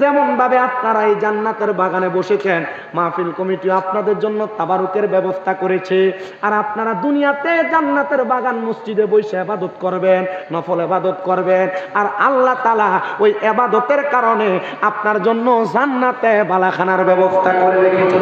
যেমন ভাবে আপনারা এই জান্নাতের বাগানে বসেছেন, মাহফিল কমিটি আপনাদের জন্য তাবারুকের ব্যবস্থা করেছে। আর আপনারা দুনিয়াতে জান্নাতের বাগান মসজিদে বসে ইবাদত করবেন, নফল ইবাদত করবেন, আর আল্লাহ তাআলা ওই ইবাদতের কারণে আপনার জন্য জান্নাতে বালাখানার ব্যবস্থা করে রেখেছে।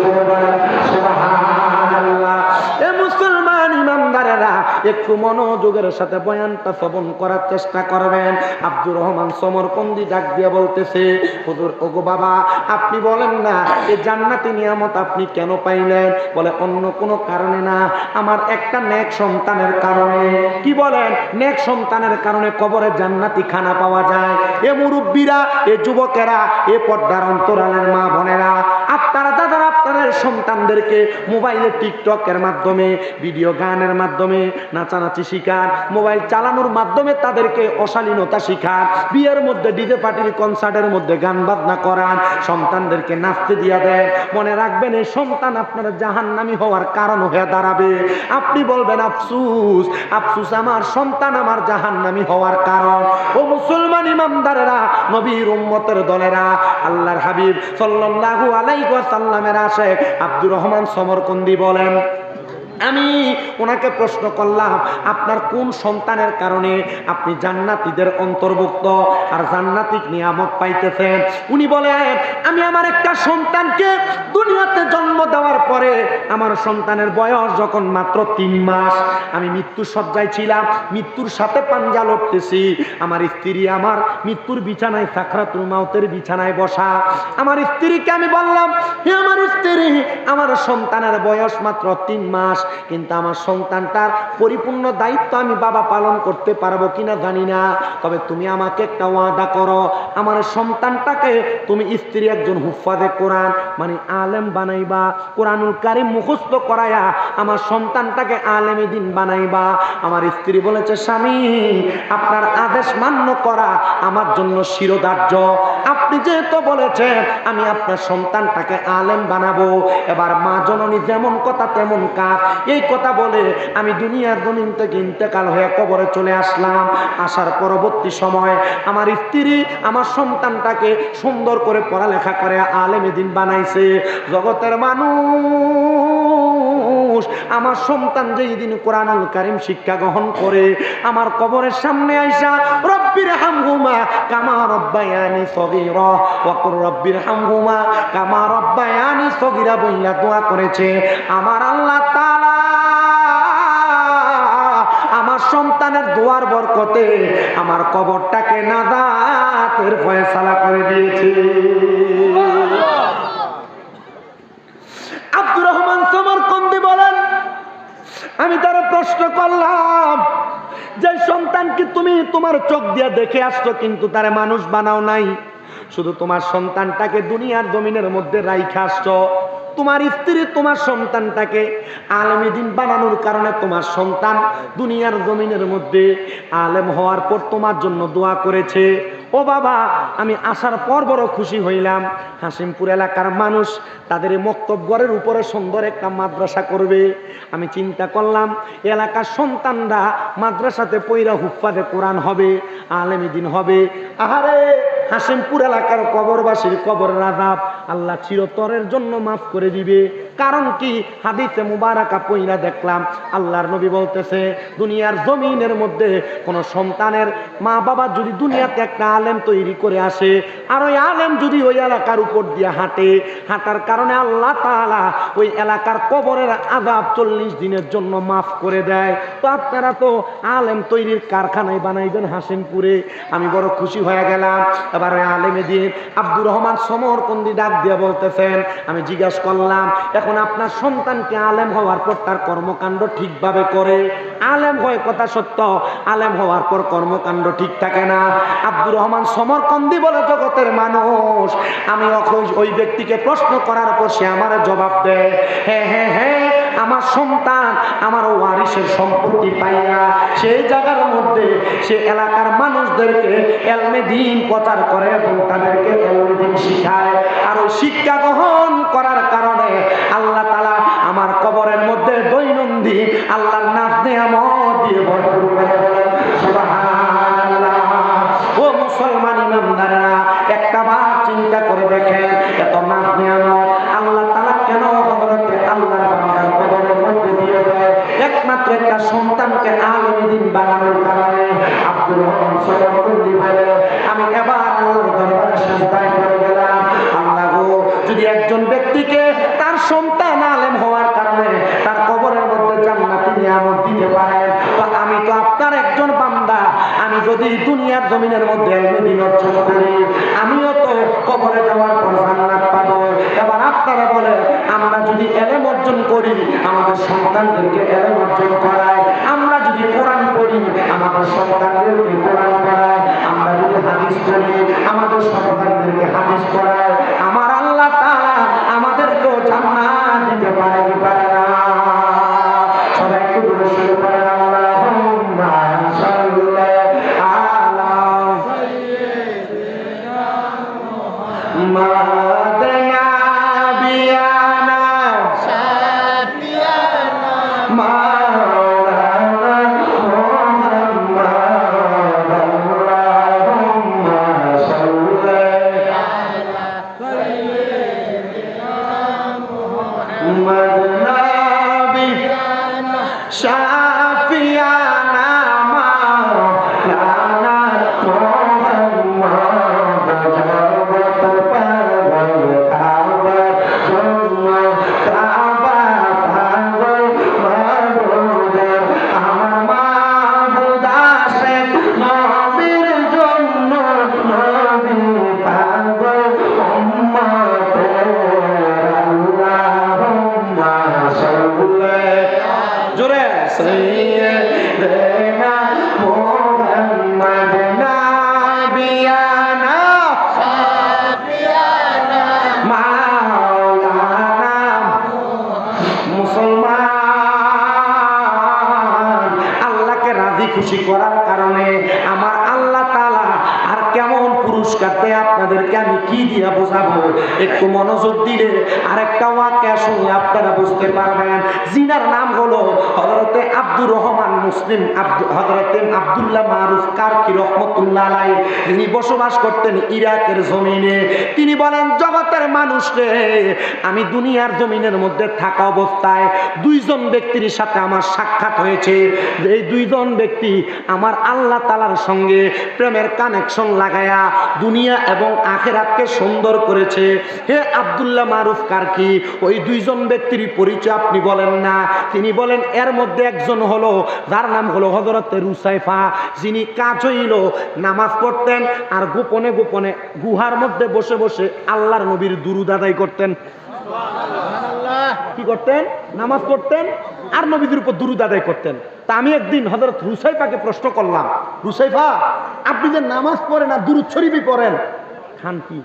সুবহানাল্লাহ। এ মুসলমান ইমানদারেরা, একটু মনোযোগের সাথে বয়ানটা শ্রবণ করার চেষ্টা করবেন। আব্দুর রহমান সমরকন্দি ডাক দিয়ে বলতেছে, হুজুর ওগো বাবা, আপনি বলেন না এই জান্নাতি নিয়ামত আপনি কেন পাইলেন? বলে অন্য কোনো কারণে না, আমার একটা নেক সন্তানের কারণে। কি বলেন? নেক সন্তানের কারণে কবরে জান্নাতি খানা পাওয়া যায়। এ মুরব্বীরা, এ যুবকেরা, এ পর্দার অন্তরালের মা বোনেরা, আপনারা দাদারা আপনাদের সন্তানদেরকে মোবাইলে টিকটকের মাধ্যমে, ভিডিও গানের মাধ্যমে নাচানাচি শিখান, মোবাইল চালানোর মাধ্যমে তাদেরকে অশালীনতা শিখান, বিয়ের মধ্যে ডিজে পার্টির কনসার্টের মধ্যে গান বাজনা করান, সন্তানদেরকে নাচতে দিয়া দেন। মনে রাখবেন, এই সন্তান আপনার জাহান্নামী হওয়ার কারণ হয়ে দাঁড়াবে। আপনি বলবেন, আফসুস আফসুস, আমার সন্তান আমার জাহান্নামী হওয়ার কারণ। ও মুসলমান ইমানদারেরা, নবীর উম্মতের দলেরা, আল্লাহর হাবিব সাল্লাল্লাহু আলাইহি ওয়াসাল্লামের আশিক আব্দুর রহমান সমরকন্দি বলেন, আমি ওনাকে প্রশ্ন করলাম, আপনার কোন সন্তানের কারণে আপনি জান্নাতীদের অন্তর্ভুক্ত আর জান্নাতিক নিয়ামত পাইতেছেন? উনি বলেন, আমি আমার একটা সন্তানকে দুনিয়াতে জন্ম দেওয়ার পরে আমার সন্তানের বয়স যখন মাত্র 3 মাস, আমি মৃত্যুর শয্যায় ছিলাম, মৃত্যুর সাথে পাঞ্জা লড়তেছি। আমার স্ত্রী আমার মৃত্যুর বিছানায়, সাকরাতুল মাউতের বিছানায় বসা। আমার স্ত্রীকে আমি বললাম, হে আমার স্ত্রী, আমার সন্তানের বয়স মাত্র 3 মাস, কিন্তু আমার সন্তানটার পরিপূর্ণ দায়িত্ব আমি বাবা পালন করতে পারবো কিনা জানি না। তবে তুমি আমাকে একটা ওয়াদা করো, আমার সন্তানটাকে তুমি স্ত্রী একজন হুফাজে কোরআন মানে আলেম বানাইবা, কোরআনুল কারীম মুখস্থ করায়া আমার সন্তানটাকে আলেমে দিন বানাইবা। আমার স্ত্রী বলেছে, স্বামী আপনার আদেশ মান্য করা আমার জন্য শিরোধার্য। আপনি যেহেতু বলেছেন আমি আপনার সন্তানটাকে আলেম বানাবো, এবার মা জননী যেমন কথা তেমন কাজ। এই কথা বলে আমি দুনিয়ার জমিন থেকে ইন্তেকাল হয়ে কবরে চলে আসলাম। আসার পরবর্তী সময় আমার স্ত্রী আমার সন্তানটাকে সুন্দর করে পড়ালেখা করে আলেমে দিন বানাইছে। জগতের মানুষ আমার সন্তান যেই দিন কোরআনুল কারীম শিক্ষা গ্রহণ করে আমার কবরের সামনে আইসা রব্বির হামহুমা কামা রব্বায়ানি সগীরা ওয়া কুর রব্বির হামহুমা কামা রব্বায়ানি সগীরা বইলা দোয়া করেছে। আমার আল্লাহ তাআলা আমার সন্তানের দোয়ার বরকতে আমার কবরটাকে নাজাতের ফয়সালা করে দিয়েছে। আব্দুর রহমান সমরকন্দি বলেন, আমি তারা প্রশ্ন করলাম যে সন্তানকে তুমি তোমার চোখ দিয়ে দেখে আসছো কিন্তু তারা মানুষ বানাও নাই, শুধু তোমার সন্তানটাকে দুনিয়ার জমিনের মধ্যে রাইখা আসছো। তোমার স্ত্রী তোমার সন্তানটাকে আলেম দ্বীন বানানোর কারণে তোমার সন্তান দুনিয়ার জমিনের মধ্যে আলেম হওয়ার পর তোমার জন্য দোয়া করেছে। ও বাবা, আমি আসার পর বড় খুশি হইলাম। হাসিমপুর এলাকার মানুষ তাদের মক্তবঘরের উপরে সুন্দর একটা মাদ্রাসা করবে। আমি চিন্তা করলাম এলাকার সন্তানরা মাদ্রাসাতে পইরা হুফাজে কোরআন হবে, আলেম দ্বীন হবে। আহারে হাসিমপুর এলাকার কবরবাসীর কবরের আযাব আল্লাহ চিরতরের জন্য মাফ করে দিবে। কারণ কি, হাদিসে মুবারাকা পইরা দেখলাম আল্লাহর নবী বলতেছে দুনিয়ার জমিনের মধ্যে কোন সন্তানের মা বাবা যদি দুনিয়াতে একটা আলেম তৈরি করে আসে আর ওই আলেম যদি ওই এলাকার উপর দিয়ে হাঁটে, হাঁটার কারণে আল্লাহ তাআলা ওই এলাকার কবরের আযাব 40 দিনের জন্য মাফ করে দেয়। তো আপনারা তো আলেম তৈরির কারখানায় বানাইবেন হাসিমপুরে। আমি বড় খুশি হয়ে গেলাম। এবার আলেমে দিয়ে আব্দুর রহমান সমরকন্দি ডাক দিয়ে বলতেছেন, আমি জিজ্ঞাসা করলাম এখন আপনার সন্তানকে আলেম হওয়ার পর তার কর্মকাণ্ড ঠিকভাবে করে? আলেম হয় কথা সত্য, আলেম হওয়ার পর কর্মকাণ্ড ঠিক থাকে না। আব্দুর রহমান সমরকন্দি বলে, জগতের মানুষ আমি ওই ব্যক্তিকে প্রশ্ন করার পর সে আমার জবাব দেয়, হ্যাঁ হ্যাঁ হ্যাঁ আমার সন্তান আমার ওয়ারিসের সম্পত্তি পাইয়া সেই জায়গার মধ্যে সে এলাকার মানুষদেরকে এলমে দ্বীন প্রচার করে এবং তাদেরকে এলমে দ্বীন শিখায়। আর ওই শিক্ষা গ্রহণ করার কারণে আল্লাহ তাআলা আমার কবরের মধ্যে দৈনন্দিন আল্লাহর নাজ নেয়ামত দিয়ে ভরপুর করে দেন। সুবহানাল্লাহ। ও মুসলমান ইমানদাররা, একটা বার চিন্তা করে দেখেন এত নাজ নেয়ামত আল্লাহ তাআলা কেন হযরতে আল্লাহর বান্দার কবরের মধ্যে দিয়ে দেয়? একমাত্র একটা সন্তানকে আলেম দ্বীন বানানোর কারণে। আব্দুর রহমান সমরকন্দি বলে, আমি এবার আল্লাহর দরবারে সিজদায় পড়ে গেলাম, আল্লাহ গো যদি একজন ব্যক্তিকে তার সন্তান আলেম হওয়ার কারণে তার কবরের মধ্যে জান্নাতি নিয়ামত দিতে পারেন, তো আমি তো আপনার একজন বান্দা, আমি যদি দুনিয়ার জমিনের মধ্যে এলমে দ্বীন অর্জন করি আমিও তো কবরে যাওয়ার পর জান্নাত পাবো। এবার আপনারা বলেন, আমরা যদি এলেম অর্জন করি আমাদের সন্তানদেরকে এলেম অর্জন করায়, আমরা যদি কোরআন পড়ি আমাদের সন্তানদেরকে কোরআন পড়ায়, আমরা যদি হাদিস পড়ি আমাদের সন্তানদেরকে হাদিস পড়ায়, আমার আল্লাহ তাআলা আমাদেরকেও জান্নাত দিতে পারে কি পারে না? সবাই একটু দূরে শুরু করেন, আল্লাহুম্মা সাল্লি আলা সাইয়্যিদিনা মুহাম্মাদ নাবিয়ানা শাফিয়ানা মাওলানা মুহাম্মাদ। আল্লাহুম্মা সাল্লি আলা সাইয়্যিদিনা মুহাম্মাদ নাবিয়ানা শাফিয়ানা মাওলানা মুহাম্মাদ। জগত পাগল কাবা জন্য কাবা পাগল মাবুদ, আমার মাবুদ আশেক নবীর জন্য নবী পাগল উম্মতের। আল্লাহুম্মা সাল্লি সাইয়্যিদানা মুহাম্মদ নাবিয়ানা শাফিয়ানা মাওলানা মুসলমান আল্লাহকে রাজি খুশি করার কারণে আমার আল্লাহ তাআলা আর কেমন পুরস্কার দেয় আপনাদেরকে আমি কি দিয়া বোঝাবো। একটু মনোযোগ দিলে আরেকটা ওয়াকিয়া শুনলে আপনারা বুঝতে পারবেন। জিনার নাম হলো হযরতে আব্দুর রহমান মুসলিম হযরতে আব্দুল্লাহ মারুফ কারকি রাহমাতুল্লাহ আলাইহি। তিনি বসবাস করতেন ইরাকের জমিনে। তিনি বলেন, জগতের মানুষ রে, আমি দুনিয়ার জমিনের মধ্যে থাকা অবস্থায় দুইজন ব্যক্তির সাথে আমার সাক্ষাৎ হয়েছে। এই দুইজন ব্যক্তি আমার আল্লাহ তাআলার সঙ্গে প্রেমের কানেকশন লাগায়া দুনিয়া এবং আখিরাতকে সুন্দর করেছে। হে আব্দুল্লাহ মারুফ কারকি, ওই দুইজন ব্যক্তির পরিচয় আপনি বলেন না। তিনি বলেন, এর মধ্যে একজন হলো, যার নাম হলো হযরতে রুসাইফা, যিনি কাজ হইল নামাজ পড়তেন আর গোপনে গোপনে গুহার মধ্যে বসে বসে আল্লাহর নবীর দুরূদ আদায় করতেন। কি করতেন? নামাজ পড়তেন আর নবীদের উপর দুরূদ আদায় করতেন। তা আমি একদিন হযরত রুসাইফাকে প্রশ্ন করলাম, রুসাইফা, আপনি যে নামাজ পড়েন আর দুরূদ শরীফই পড়েন, খান কি?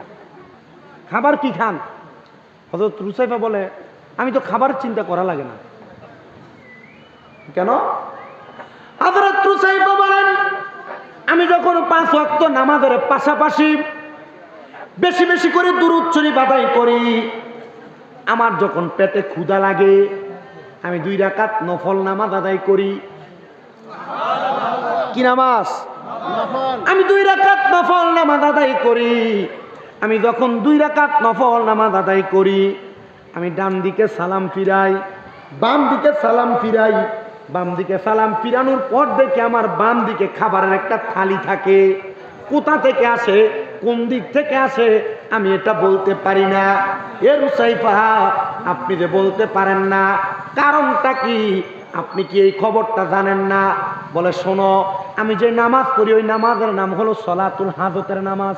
খাবার কি খান? হযরত রুসাইফা বলে, আমি তো খাবারের চিন্তা করা লাগে না। কেন? হযরত রুসাইফা বলেন, আমি যখন 5 ওয়াক্ত নামাজের পাশাপাশি বেশি বেশি করে দুরূদ শরীফ আদায় করি, আমার যখন পেটে ক্ষুধা লাগে আমি 2 রাকাত নফল নামাজ আদায় করি। কি নামাজ? আমি 2 রাকাত নফল নামাজ আদায় করি। আমি যখন 2 রাকাত নফল নামাজ আদায় করি, আমি ডান দিকে সালাম ফিরাই, বাম দিকে সালাম ফিরাই। বাম দিকে সালাম ফিরানোর পর দেখে আমার বাম দিকে খাবারের একটা থালি থাকে। কোথা থেকে আসে, কোন দিক থেকে আসে আমি এটা বলতে পারি না। এ রুসাইফা, আপনি যে বলতে পারেন না, কারণটা কি? আপনি কি এই খবরটা জানেন না? বলে, শোনো, আমি যে নামাজ পড়ি ওই নামাজের নাম হলো সলাতুল হাজতের নামাজ।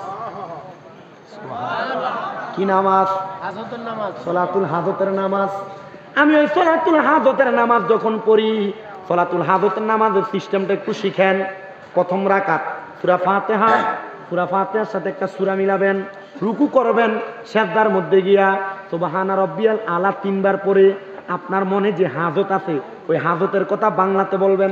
কি নামাজ? হাজতের নামাজ। সলাতুল হাজতের নামাজ। আমি ওই সলাতুল হাজতের নামাজ যখন পড়ি, সলাতুল হাজতের নামাজের সিস্টেমটা একটু শিখেন। প্রথম রাকাত সূরা ফাতিহা, সূরা ফাতিহার সাথে একটা সূরা মিলাবেন, রুকু করবেন, সিজদার মধ্যে গিয়া সুবহানা রাব্বিয়াল আলা 3 বার পড়ে আপনার মনে যে হাজত আছে ওই হাজতের কথা বাংলাতে বলবেন।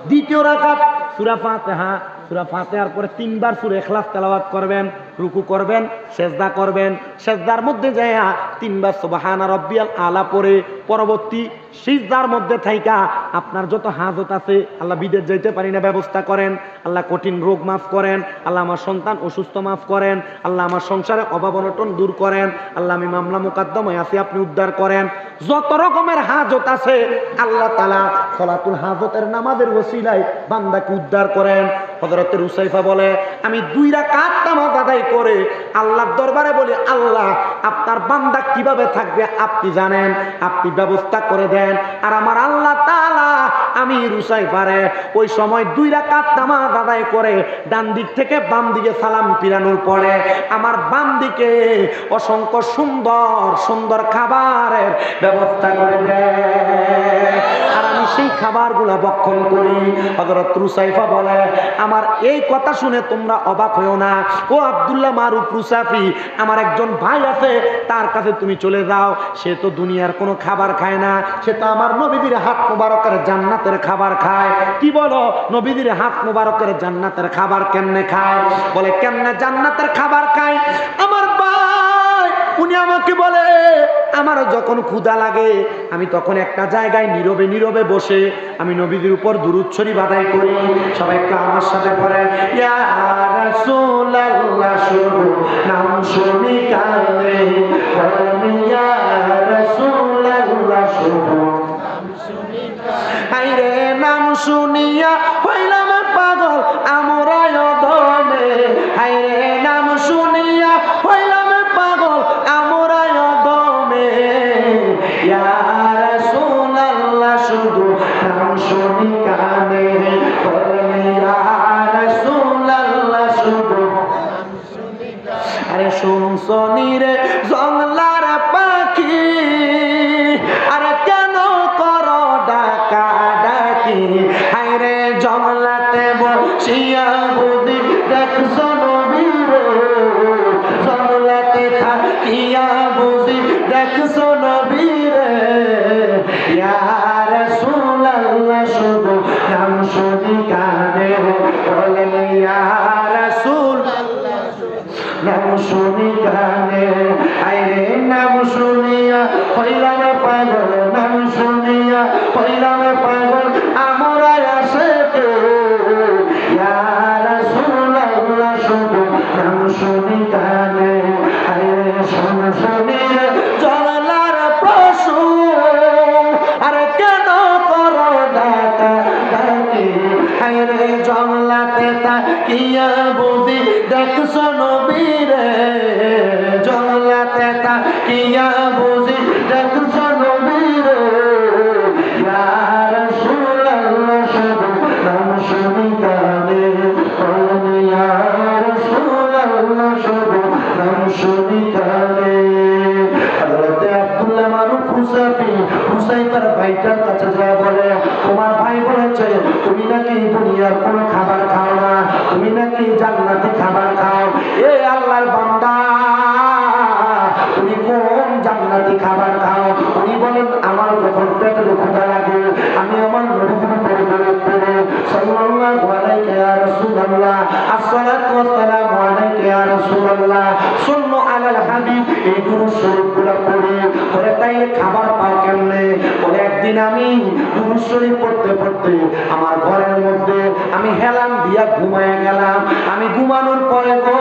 দ্বিতীয় রাকাত সূরা ফাতিহা, সূরা ফাতিহার পরে 3 বার সূরা ইখলাস তেলাওয়াত করবেন, রুকু করবেন, সিজদা করবেন, সিজদার মধ্যে যায়া 3 বার সুবহানা রাব্বিয়াল আলা পড়ে পরবর্তী সিজদার মধ্যে থাইকা আপনার যত হাজত আছে, আল্লাহ বিদেশ যাইতে পারি না ব্যবস্থা করেন, আল্লাহ কঠিন রোগ মাফ করেন, আল্লাহ আমার সন্তান অসুস্থ মাফ করেন, আল্লাহ আমার সংসারে অভাব অনটন দূর করেন, আল্লাহ আমি মামলা মোকদ্দমায় আছি আপনি উদ্ধার করেন। যত রকমের হাজত আছে আল্লাহ তাআলা সলাতুল হাজতের নামাজের ওসিলায় বান্দাকে উদ্ধার করেন। হযরত রুসাইফা বলে, আমি 2 রাকাত নামাজ আদায় করে আল্লাহর দরবারে বলি, আল্লাহ আপনার বান্দা কিভাবে থাকবে আপনি জানেন, আপনি ব্যবস্থা করে দেন। আর আমার আল্লাহ তাআলা আমি রুসাইফারে ওই সময় 2 রাকাত নামাজ আদায় করে ডান দিক থেকে বাম দিকে সালাম ফিরানোর পরে আমার বাম দিকে অসংখ্য সুন্দর সুন্দর খাবারের ব্যবস্থা করে দেয়, আর আমি সেই খাবারগুলো ভক্ষণ করি। হযরত রুসাইফা বলে, আমার এই কথা শুনে তোমরা অবাক হও না। ও আব্দুল্লাহ মারুফ রুসাফি, আমার একজন ভাই আছে, তার কাছে তুমি চলে যাও। সে তো দুনিয়ার কোনো খাবার খায় না, সে তো আমার নবীদের হাত মোবারকের জান্নাতের খাবার খায়। কি বলো? নবীদের হাত মোবারকের জান্নাতের খাবার কেমনে খায়? বলে, কেমনে জান্নাতের খাবার খায়? আমার ভাই উনি আমাকে বলে, আমার যখন ক্ষুধা লাগে আমি তখন একটা জায়গায় নীরবে নীরবে বসে আমি নবীদের উপর দুরূদ শরীফ আদায় করি। সবাই একটু আমার সাথে পড়েন, ইয়া রাসূলুল্লাহ, শুধু নাম শুনি কানে, ইয়া রাসূলুল্লাহ, শুধু নাম শুনি কানে, আইরে নাম শুনিয়া হইলাম পাগল আমরা অধমে, আইরে নাম শুনিয়া হইলাম পাগল আমরা অধমে, ইয়া রাসূলুল্লাহ, শুধু নাম শুনি কানে, ইয়া রাসূলুল্লাহ, শুধু নাম শুনি কানে। আরে শুনছনি রে জংলার পাখি, আরে কেন করো কিয়া বুঝি দেখছো নবীরে জল্লাতে তাকিয়া বুঝি দেখছো নবীরে ইয়া রাসূলুল্লাহ শুধু নাম শুনি কানে ইয়া রাসূলুল্লাহ শুধু নাম শুনি কানে হযরতে আব্দুল্লাহ মারুফ হুসাফি হুসাইফার ভাইটার কাছে যা বলে তোমার ভাই বলেছে তুমি নাকি দুনিয়ার কোনো খাবার খাও না, তুমি নাকি জান্নাতি খাবার খাও। এ আল্লাহর বান্দা তুমি কোন জান্নাতি খাবার খাও? উনি বলেন আমার যখন পেটের ক্ষুধা লাগে আমি আমার নবীর উপরে দরুদ পড়ি সাল্লাল্লাহু আলাইহি ইয়া রাসূলুল্লাহ আসসালাতু ওয়াসসালামু আলাইকা ইয়া রাসূলুল্লাহ সাল্লু আলাল হাবিব এই দুরূদ শরীফগুলো পড়ি পরে তাইলে খাবার পাও কেমনে? বলে একদিন আমি দুরূদ শরীফ পড়তে পড়তে আমার ঘরের মধ্যে আমি হেলাম দিয়া ঘুমায় গেলাম। আমি ঘুমানোর পরে গো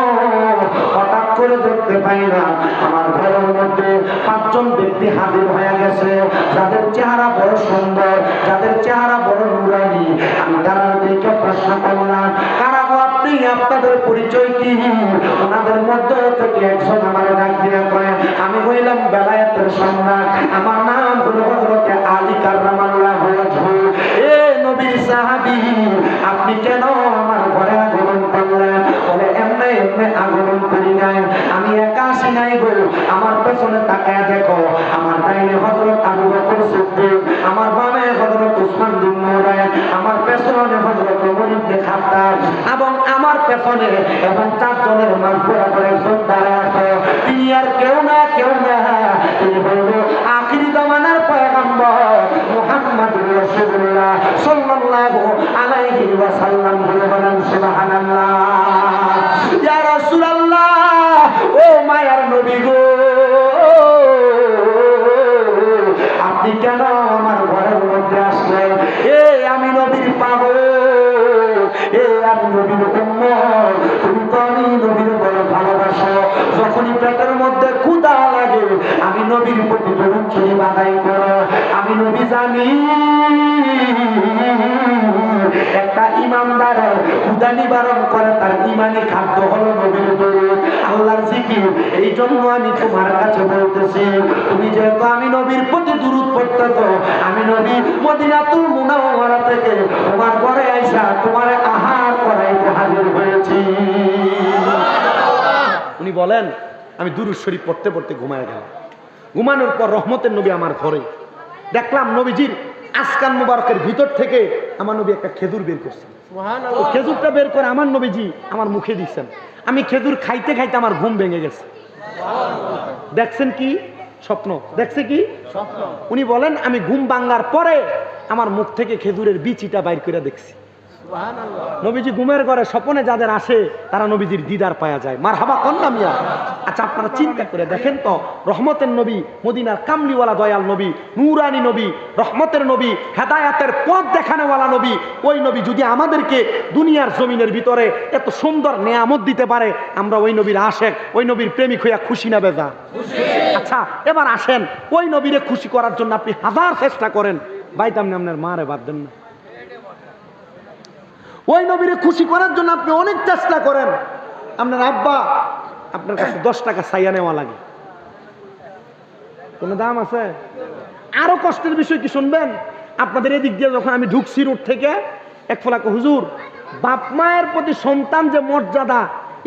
হঠাৎ করে দেখতে পাই না আমার ঘরের মধ্যে 5 জন ব্যক্তি হাজির হয়ে গেছে যাদের চেহারা বড় সুন্দর, যাদের চেহারা বড় নুরানি। আমি তারা দেখে প্রশ্ন করলাম কারা গো আপনি, আপনাদের পরিচয় কি? ওনাদের মধ্যে থেকে একজন আমার ডাক দিয়ে কয় আমি হইলাম বেলায়েতের সম্রাট, আমার নাম হলো হযরতে আলী কাররামাল্লাহু ওয়াজহু। এ নবীর সাহাবী আপনি কেন আমার ঘরে আগমন করলেন? বলে এমনি এমনি আগমন করি নাই, আমি একা আসি নাই গো। আমার পেছনে তাকায় দেখো, আমার ডাইনে হযরত আবু বকর সিদ্দিক, আমার বামে হযরত উসমান বিন নুরাইন, আমার পেছনে হযরত ওমর ইবনে খাত্তাব এবং আমার পেছনে এবং 4 জনের মাঝ বরাবর একজন দাঁড়ায় আছে। তিনি আর কেউ না তিনি হলো আখিরি জামানার পয়গম্বর মুহাম্মদুর রাসূলুল্লাহ সাল্লাল্লাহু আলাইহি ওয়াসাল্লাম। বলেন সুবহানাল্লাহ। ইয়া রাসূলুল্লাহ, ও মায়ার নবী গো, আপনি কেন আমার ঘরের মধ্যে আসলেন? আমি নবীর পাগল, আমি নবীর উম্মত, তুমি তো আমি নবীর বড় ভালোবাসো। যখনই পেটের মধ্যে ক্ষুধা লাগে আমি নবীর প্রতি দরুদ শরীফ আদায় করো। আমি নবী জানি একটা ইমানদারের ক্ষুধা নিবারণ করে তার ইমানি খাদ্য হলো নবীর দরুদ, আল্লাহর জিকির। এই জন্য আমি তোমার কাছে বলতেছি তুমি যেহেতু আমি নবীর প্রতি দরুদ পড়তেছো, আমি নবী মদিনাতুল মুনাওয়ারা থেকে তোমার ঘরে আইসা তোমার আহার করাইতে হাজির হয়েছি। উনি বলেন আমি দুরূদ শরীফ পড়তে পড়তে ঘুমায় গেলাম। ঘুমানোর পর রহমতের নবী আমার ঘরে দেখলাম নবীজির আসকান মুবারকের ভিতর থেকে আমার নবী একটা খেজুর বের করছেন। খেজুরটা বের করে আমার নবীজি আমার মুখে দিচ্ছেন। আমি খেজুর খাইতে খাইতে আমার ঘুম ভেঙে গেছে। দেখছেন কি স্বপ্ন? দেখছে কি স্বপ্ন? উনি বলেন আমি ঘুম ভাঙার পরে আমার মুখ থেকে খেজুরের বিচিটা বাইর করে দেখছি। নবীজি ঘুমের ঘরে স্বপ্নে যাদের আসে তারা নবীজির দিদার পাওয়া যায়। মারহাবা কন্যা মিয়া। আচ্ছা আপনারা চিন্তা করে দেখেন তো, রহমতের নবী, মদিনার কামলিওয়ালা দয়াল নবী, নূরানি নবী, রহমতের নবী, হেদায়াতের পথ দেখানোওয়ালা নবী, ওই নবী যদি আমাদেরকে দুনিয়ার জমিনের ভিতরে এত সুন্দর নেয়ামত দিতে পারে, আমরা ওই নবীর আশেক, ওই নবীর প্রেমিক হইয়া খুশি না বেজা? আচ্ছা এবার আসেন, ওই নবীরে খুশি করার জন্য আপনি হাজার চেষ্টা করেন, বাইতাম না আপনার মারে বাদ দেন না। ওই নবীরে খুশি করার জন্য আপনি অনেক চেষ্টা করেন, আপনার আব্বা আপনার কাছে 10 টাকা চাইয়া নেওয়া লাগে, কোনো দাম আছে? আরো কষ্টের বিষয় কি শুনবেন? আপনাদের এদিক দিয়ে যখন আমি ঢুকছি রোড থেকে, এক ফলাকে হুজুর বাপ মায়ের প্রতি সন্তান যে মর্যাদা,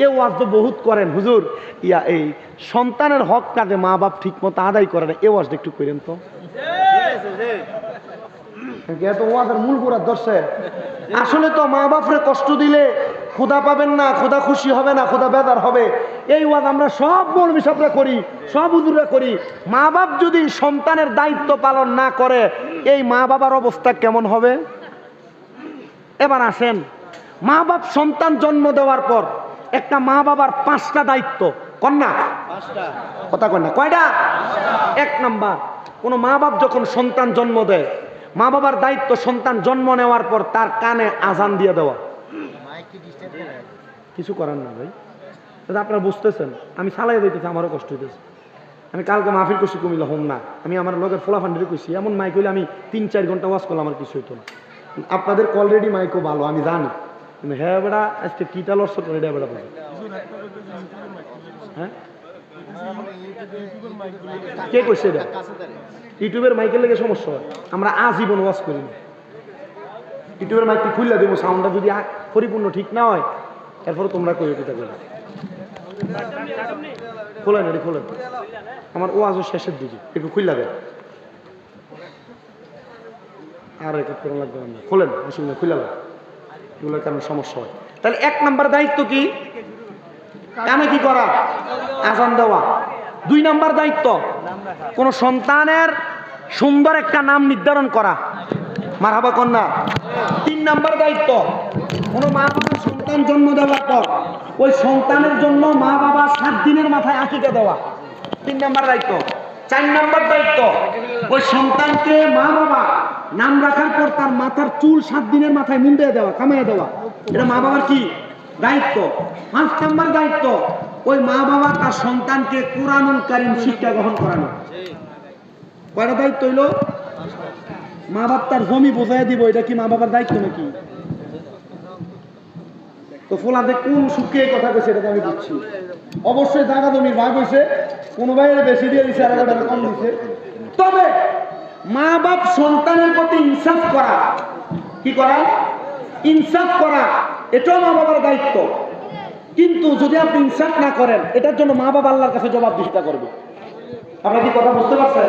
এ ওয়াজ তো বহুত করেন হুজুর, ইয়া এই সন্তানের হক কাজে মা বাপ ঠিক মতো আদায় করে না, এ ওয়াজটা একটু করেন তো। মূল গোড়ার দর্শে আসলে তো মা বাপরে কষ্ট দিলে খোদা পাবেন না, খোদা খুশি হবে না, খোদা বেজার হবে। এই ওয়াজ আমরা সব মৌলবী সাহেবরা করি, সব হুজুররা করি। মা বাপ যদি সন্তানের দায়িত্ব পালন না করে এই মা বাবার অবস্থা কেমন হবে? এবার আসেন, মা বাপ সন্তান জন্ম দেওয়ার পর একটা মা বাবার 5টা দায়িত্ব, কন্যা কথা কন্যা কয়টা? 1 নাম্বার, কোন মা বাপ যখন সন্তান জন্ম দেয়, মা বাবার দায়িত্ব সন্তান জন্ম নেওয়ার পর তার কানে আজান দিয়ে দেওয়া। কিছু করার না ভাই, আপনারা বুঝতেছেন, আমি চালাই দিতেছি, আমারও কষ্ট হইতেছে। আমি কালকে মাহফিল করছি কুমিল্লা হোম না, আমি আমার লোকের ফোলাফান্ডি কইছি, এমন মাইক হইলে আমি 3-4 ঘন্টা ওয়াজ করলাম, আমার কিছু হইতো না। আপনাদের অলরেডি মাইকও ভালো আমি জানি, হ্যাঁ বেড়া আজকে কিটা লস করে এটা বেড়া বলে হ্যাঁ কে কইছে এটা ইউটিউবের মাইকের লেগে সমস্যা হয় আমরা আজীবন ওয়াজ করি না ইউটিউবের মাইকটি খুললে দেবো সাউন্ডটা যদি পরিপূর্ণ ঠিক না হয় এরপরে তোমরা কই কিটা করে খোলেন এটি খোলেন আমার ওয়াজও শেষের দিকে একটু খুললা দেয় আর রেকর্ড করা লাগবে না খোলেন অসুবিধা খুলে দেয় এগুলোর কারণে সমস্যা হয় তাহলে 1 নাম্বার দায়িত্ব কি কানে কি করা আজান দেওয়া 2 নাম্বার দায়িত্ব কোন সন্তানের সুন্দর একটা নাম নির্ধারণ করা মারহাবা কন্যা 3 নাম্বার দায়িত্ব কোন মা বাবা সন্তান জন্ম দেওয়ার পর ওই সন্তানের জন্য মা বাবা 7 দিনের মাথায় আকিকা দেওয়া 3 নাম্বার দায়িত্ব 4 নাম্বার দায়িত্ব ওই সন্তানকে মা বাবা নাম রাখার পর তার মাথার চুল 7 দিনের মাথায় মুন্ডে দেওয়া কামাইয়া দেওয়া এটা মা বাবার কি দায়িত্ব 5 নাম্বার দায়িত্ব ওই মা বাবা তার সন্তানকে কুরআনুল কারীম শিক্ষা গ্রহণ করানো কয়টা দায়িত্ব হইল মা বাপ তার জমি বোঝাই দিব এটা কি মা বাবার দায়িত্ব নাকি তো ফোলাতে কোন সুখে কথা কইছে এটা আমি বুঝছি অবশ্যই জায়গা জমির ভাগ হইছে কোন ভাইয়ের বেশি দিয়ে দিছে আর একটা কম দিছে তবে মা বাপ সন্তানের প্রতি ইনসাফ করা কি করা ইনসাফ করা এটাও মা বাবার দায়িত্ব কিন্তু যদি আপনি ইনসাফ না করেন এটার জন্য মা বাবা আল্লাহর কাছে জবাবদিহিতা করবে আপনারা কি কথা বুঝতে পারছেন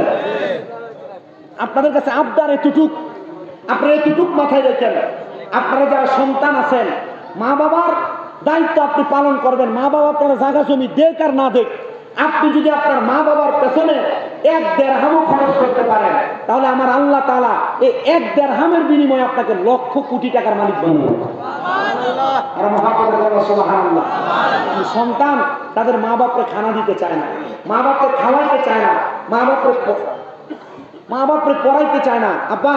আপনাদের কাছে আবদার এতটুক আপনারা এতটুক মাথায় রেখেন আপনারা যারা সন্তান আছেন মা বাবার দায়িত্ব আপনি পালন করবেন মা বাবা আপনারা জায়গা জমি দেখ আর না দেখ আপনি যদি আপনার মা বাবার পেছনে 1 দিরহামও খরচ করতে পারেন তাহলে আমার আল্লাহ তাআলা এই 1 দিরহামের বিনিময়ে আপনাকে লক্ষ কোটি টাকার মালিক বানাবে সুবহানাল্লাহ আর মুহাম্মাদুর সুবহানাল্লাহ সন্তান তাদের মা বাপকে খানা দিতে চায় না মা বাপকে খাওয়াইতে চায় না মা বাপকে পড়াইতে চায় না আব্বা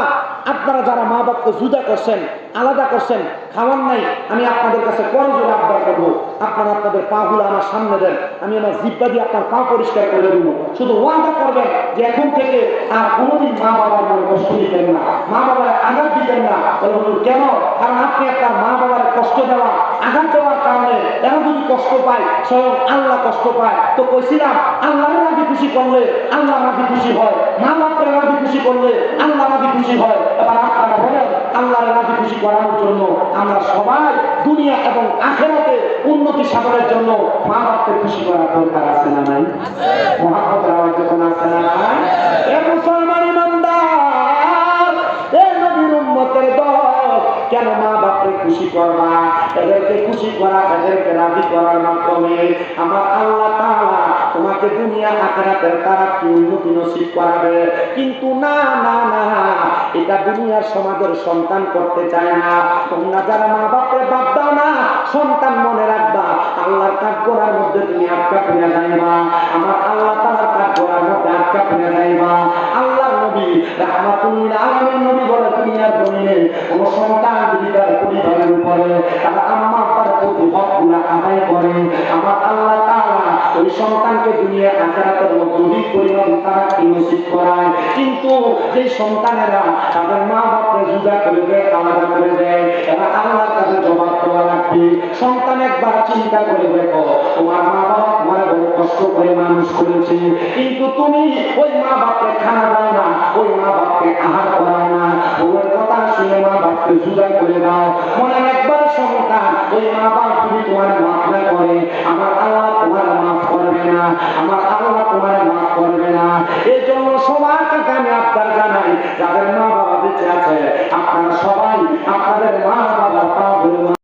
আপনারা যারা মা বাপকে জুদা করছেন আলাদা করছেন খাওয়ান নাই আমি আপনাদের কাছে করজোরে আবদার করবো আপনারা আপনাদের পা গুলো আমার সামনে দেন আমি আমার জিব্বা দিয়ে আপনার পা পরিষ্কার করে দেবো শুধু ওয়াদা করবেন যে এখন থেকে আর কোনোদিন মা বাবার মনে কষ্ট দিতেন না মা বাবার আঘাত দিতেন না কেন কারণ আপনি আপনার মা বাবার কষ্ট দেওয়া আঘাত দেওয়ার কারণে এরা যদি কষ্ট পায় স্বয়ং আল্লাহ কষ্ট পায় তো কইছিলাম আল্লাহর রাজি খুশি করলে আল্লাহ রাজি খুশি হয় মা বাপের রাজি খুশি করলে আল্লাহ রাজি খুশি হয় এবার আপনারা বলেন আল্লাহর রাজি খুশি করার জন্য আমরা সবাই দুনিয়া এবং আখিরাতে উন্নতি সাধনের জন্য মা বাপকে খুশি করার দরকার আছে না নাই মুহাম্মদ রাসূলুল্লাহ আছে না নাই এ মুসলমান ইমানদার এ নবীর উম্মতের দল কেন মা বাপকে খুশি করবা এদেরকে খুশি করা এদেরকে রাজি করার মাধ্যমে আমার আল্লাহ তাআলা তোমাকে দুনিয়া আখিরাতের তারাক্কি উন্নতি নসিব করাবে কিন্তু না না না এটা দুনিয়ার সমাজের সন্তান করতে চায় না তোমরা যারা মা বাপকে বাদ দাও না সন্তান মনে রাখবা আল্লাহর কাঠগড়ার মধ্যে তুমি আটকা পড়ে যাইবা আমার আল্লাহ তাআলার কাঠগড়ার মধ্যে আটকা পড়ে যাইবা আল্লাহর নবী রাহমাতুল আলামিন নবী বলে দুনিয়ার জমিনে কোন সন্তান যদি তার পরিবারের উপরে তার আম্মা তার প্রতি হকগুলো আদায় করে আমার আল্লাহ তাআলা ওই সন্তানকে দুনিয়া আখিরাতের মধ্যে অধিক পরিমাণ তারাক্কি নসিব করায় কিন্তু যে সন্তানেরা তাদের মা বাপকে জুদা করে দেয় আলাদা করে দেয় এরা আল্লাহর কাছে জবাব দেওয়া লাগবে সন্তান একবার চিন্তা করে দেখো তোমার মা বাবা তোমার বড় কষ্ট করে মানুষ করেছে কিন্তু তুমি ওই মা বাপকে খানা দাও না ওই মা বাপকে আহার করাও না ওর কথা শুনে মা বাপকে জুদা করে দাও মনে একবার সন্তান ওই মা বাপ যদি তোমার মাফ না করে আমার আল্লাহ তোমার মাফ করবে না আমার আল্লাহ তোমার মাফ করবে না এই জন্য সবার কাছে আমি আবদার জানাই যাদের মা বাবা বেঁচে আছে আপনারা সবাই আপনাদের মা বাবার পা ধরে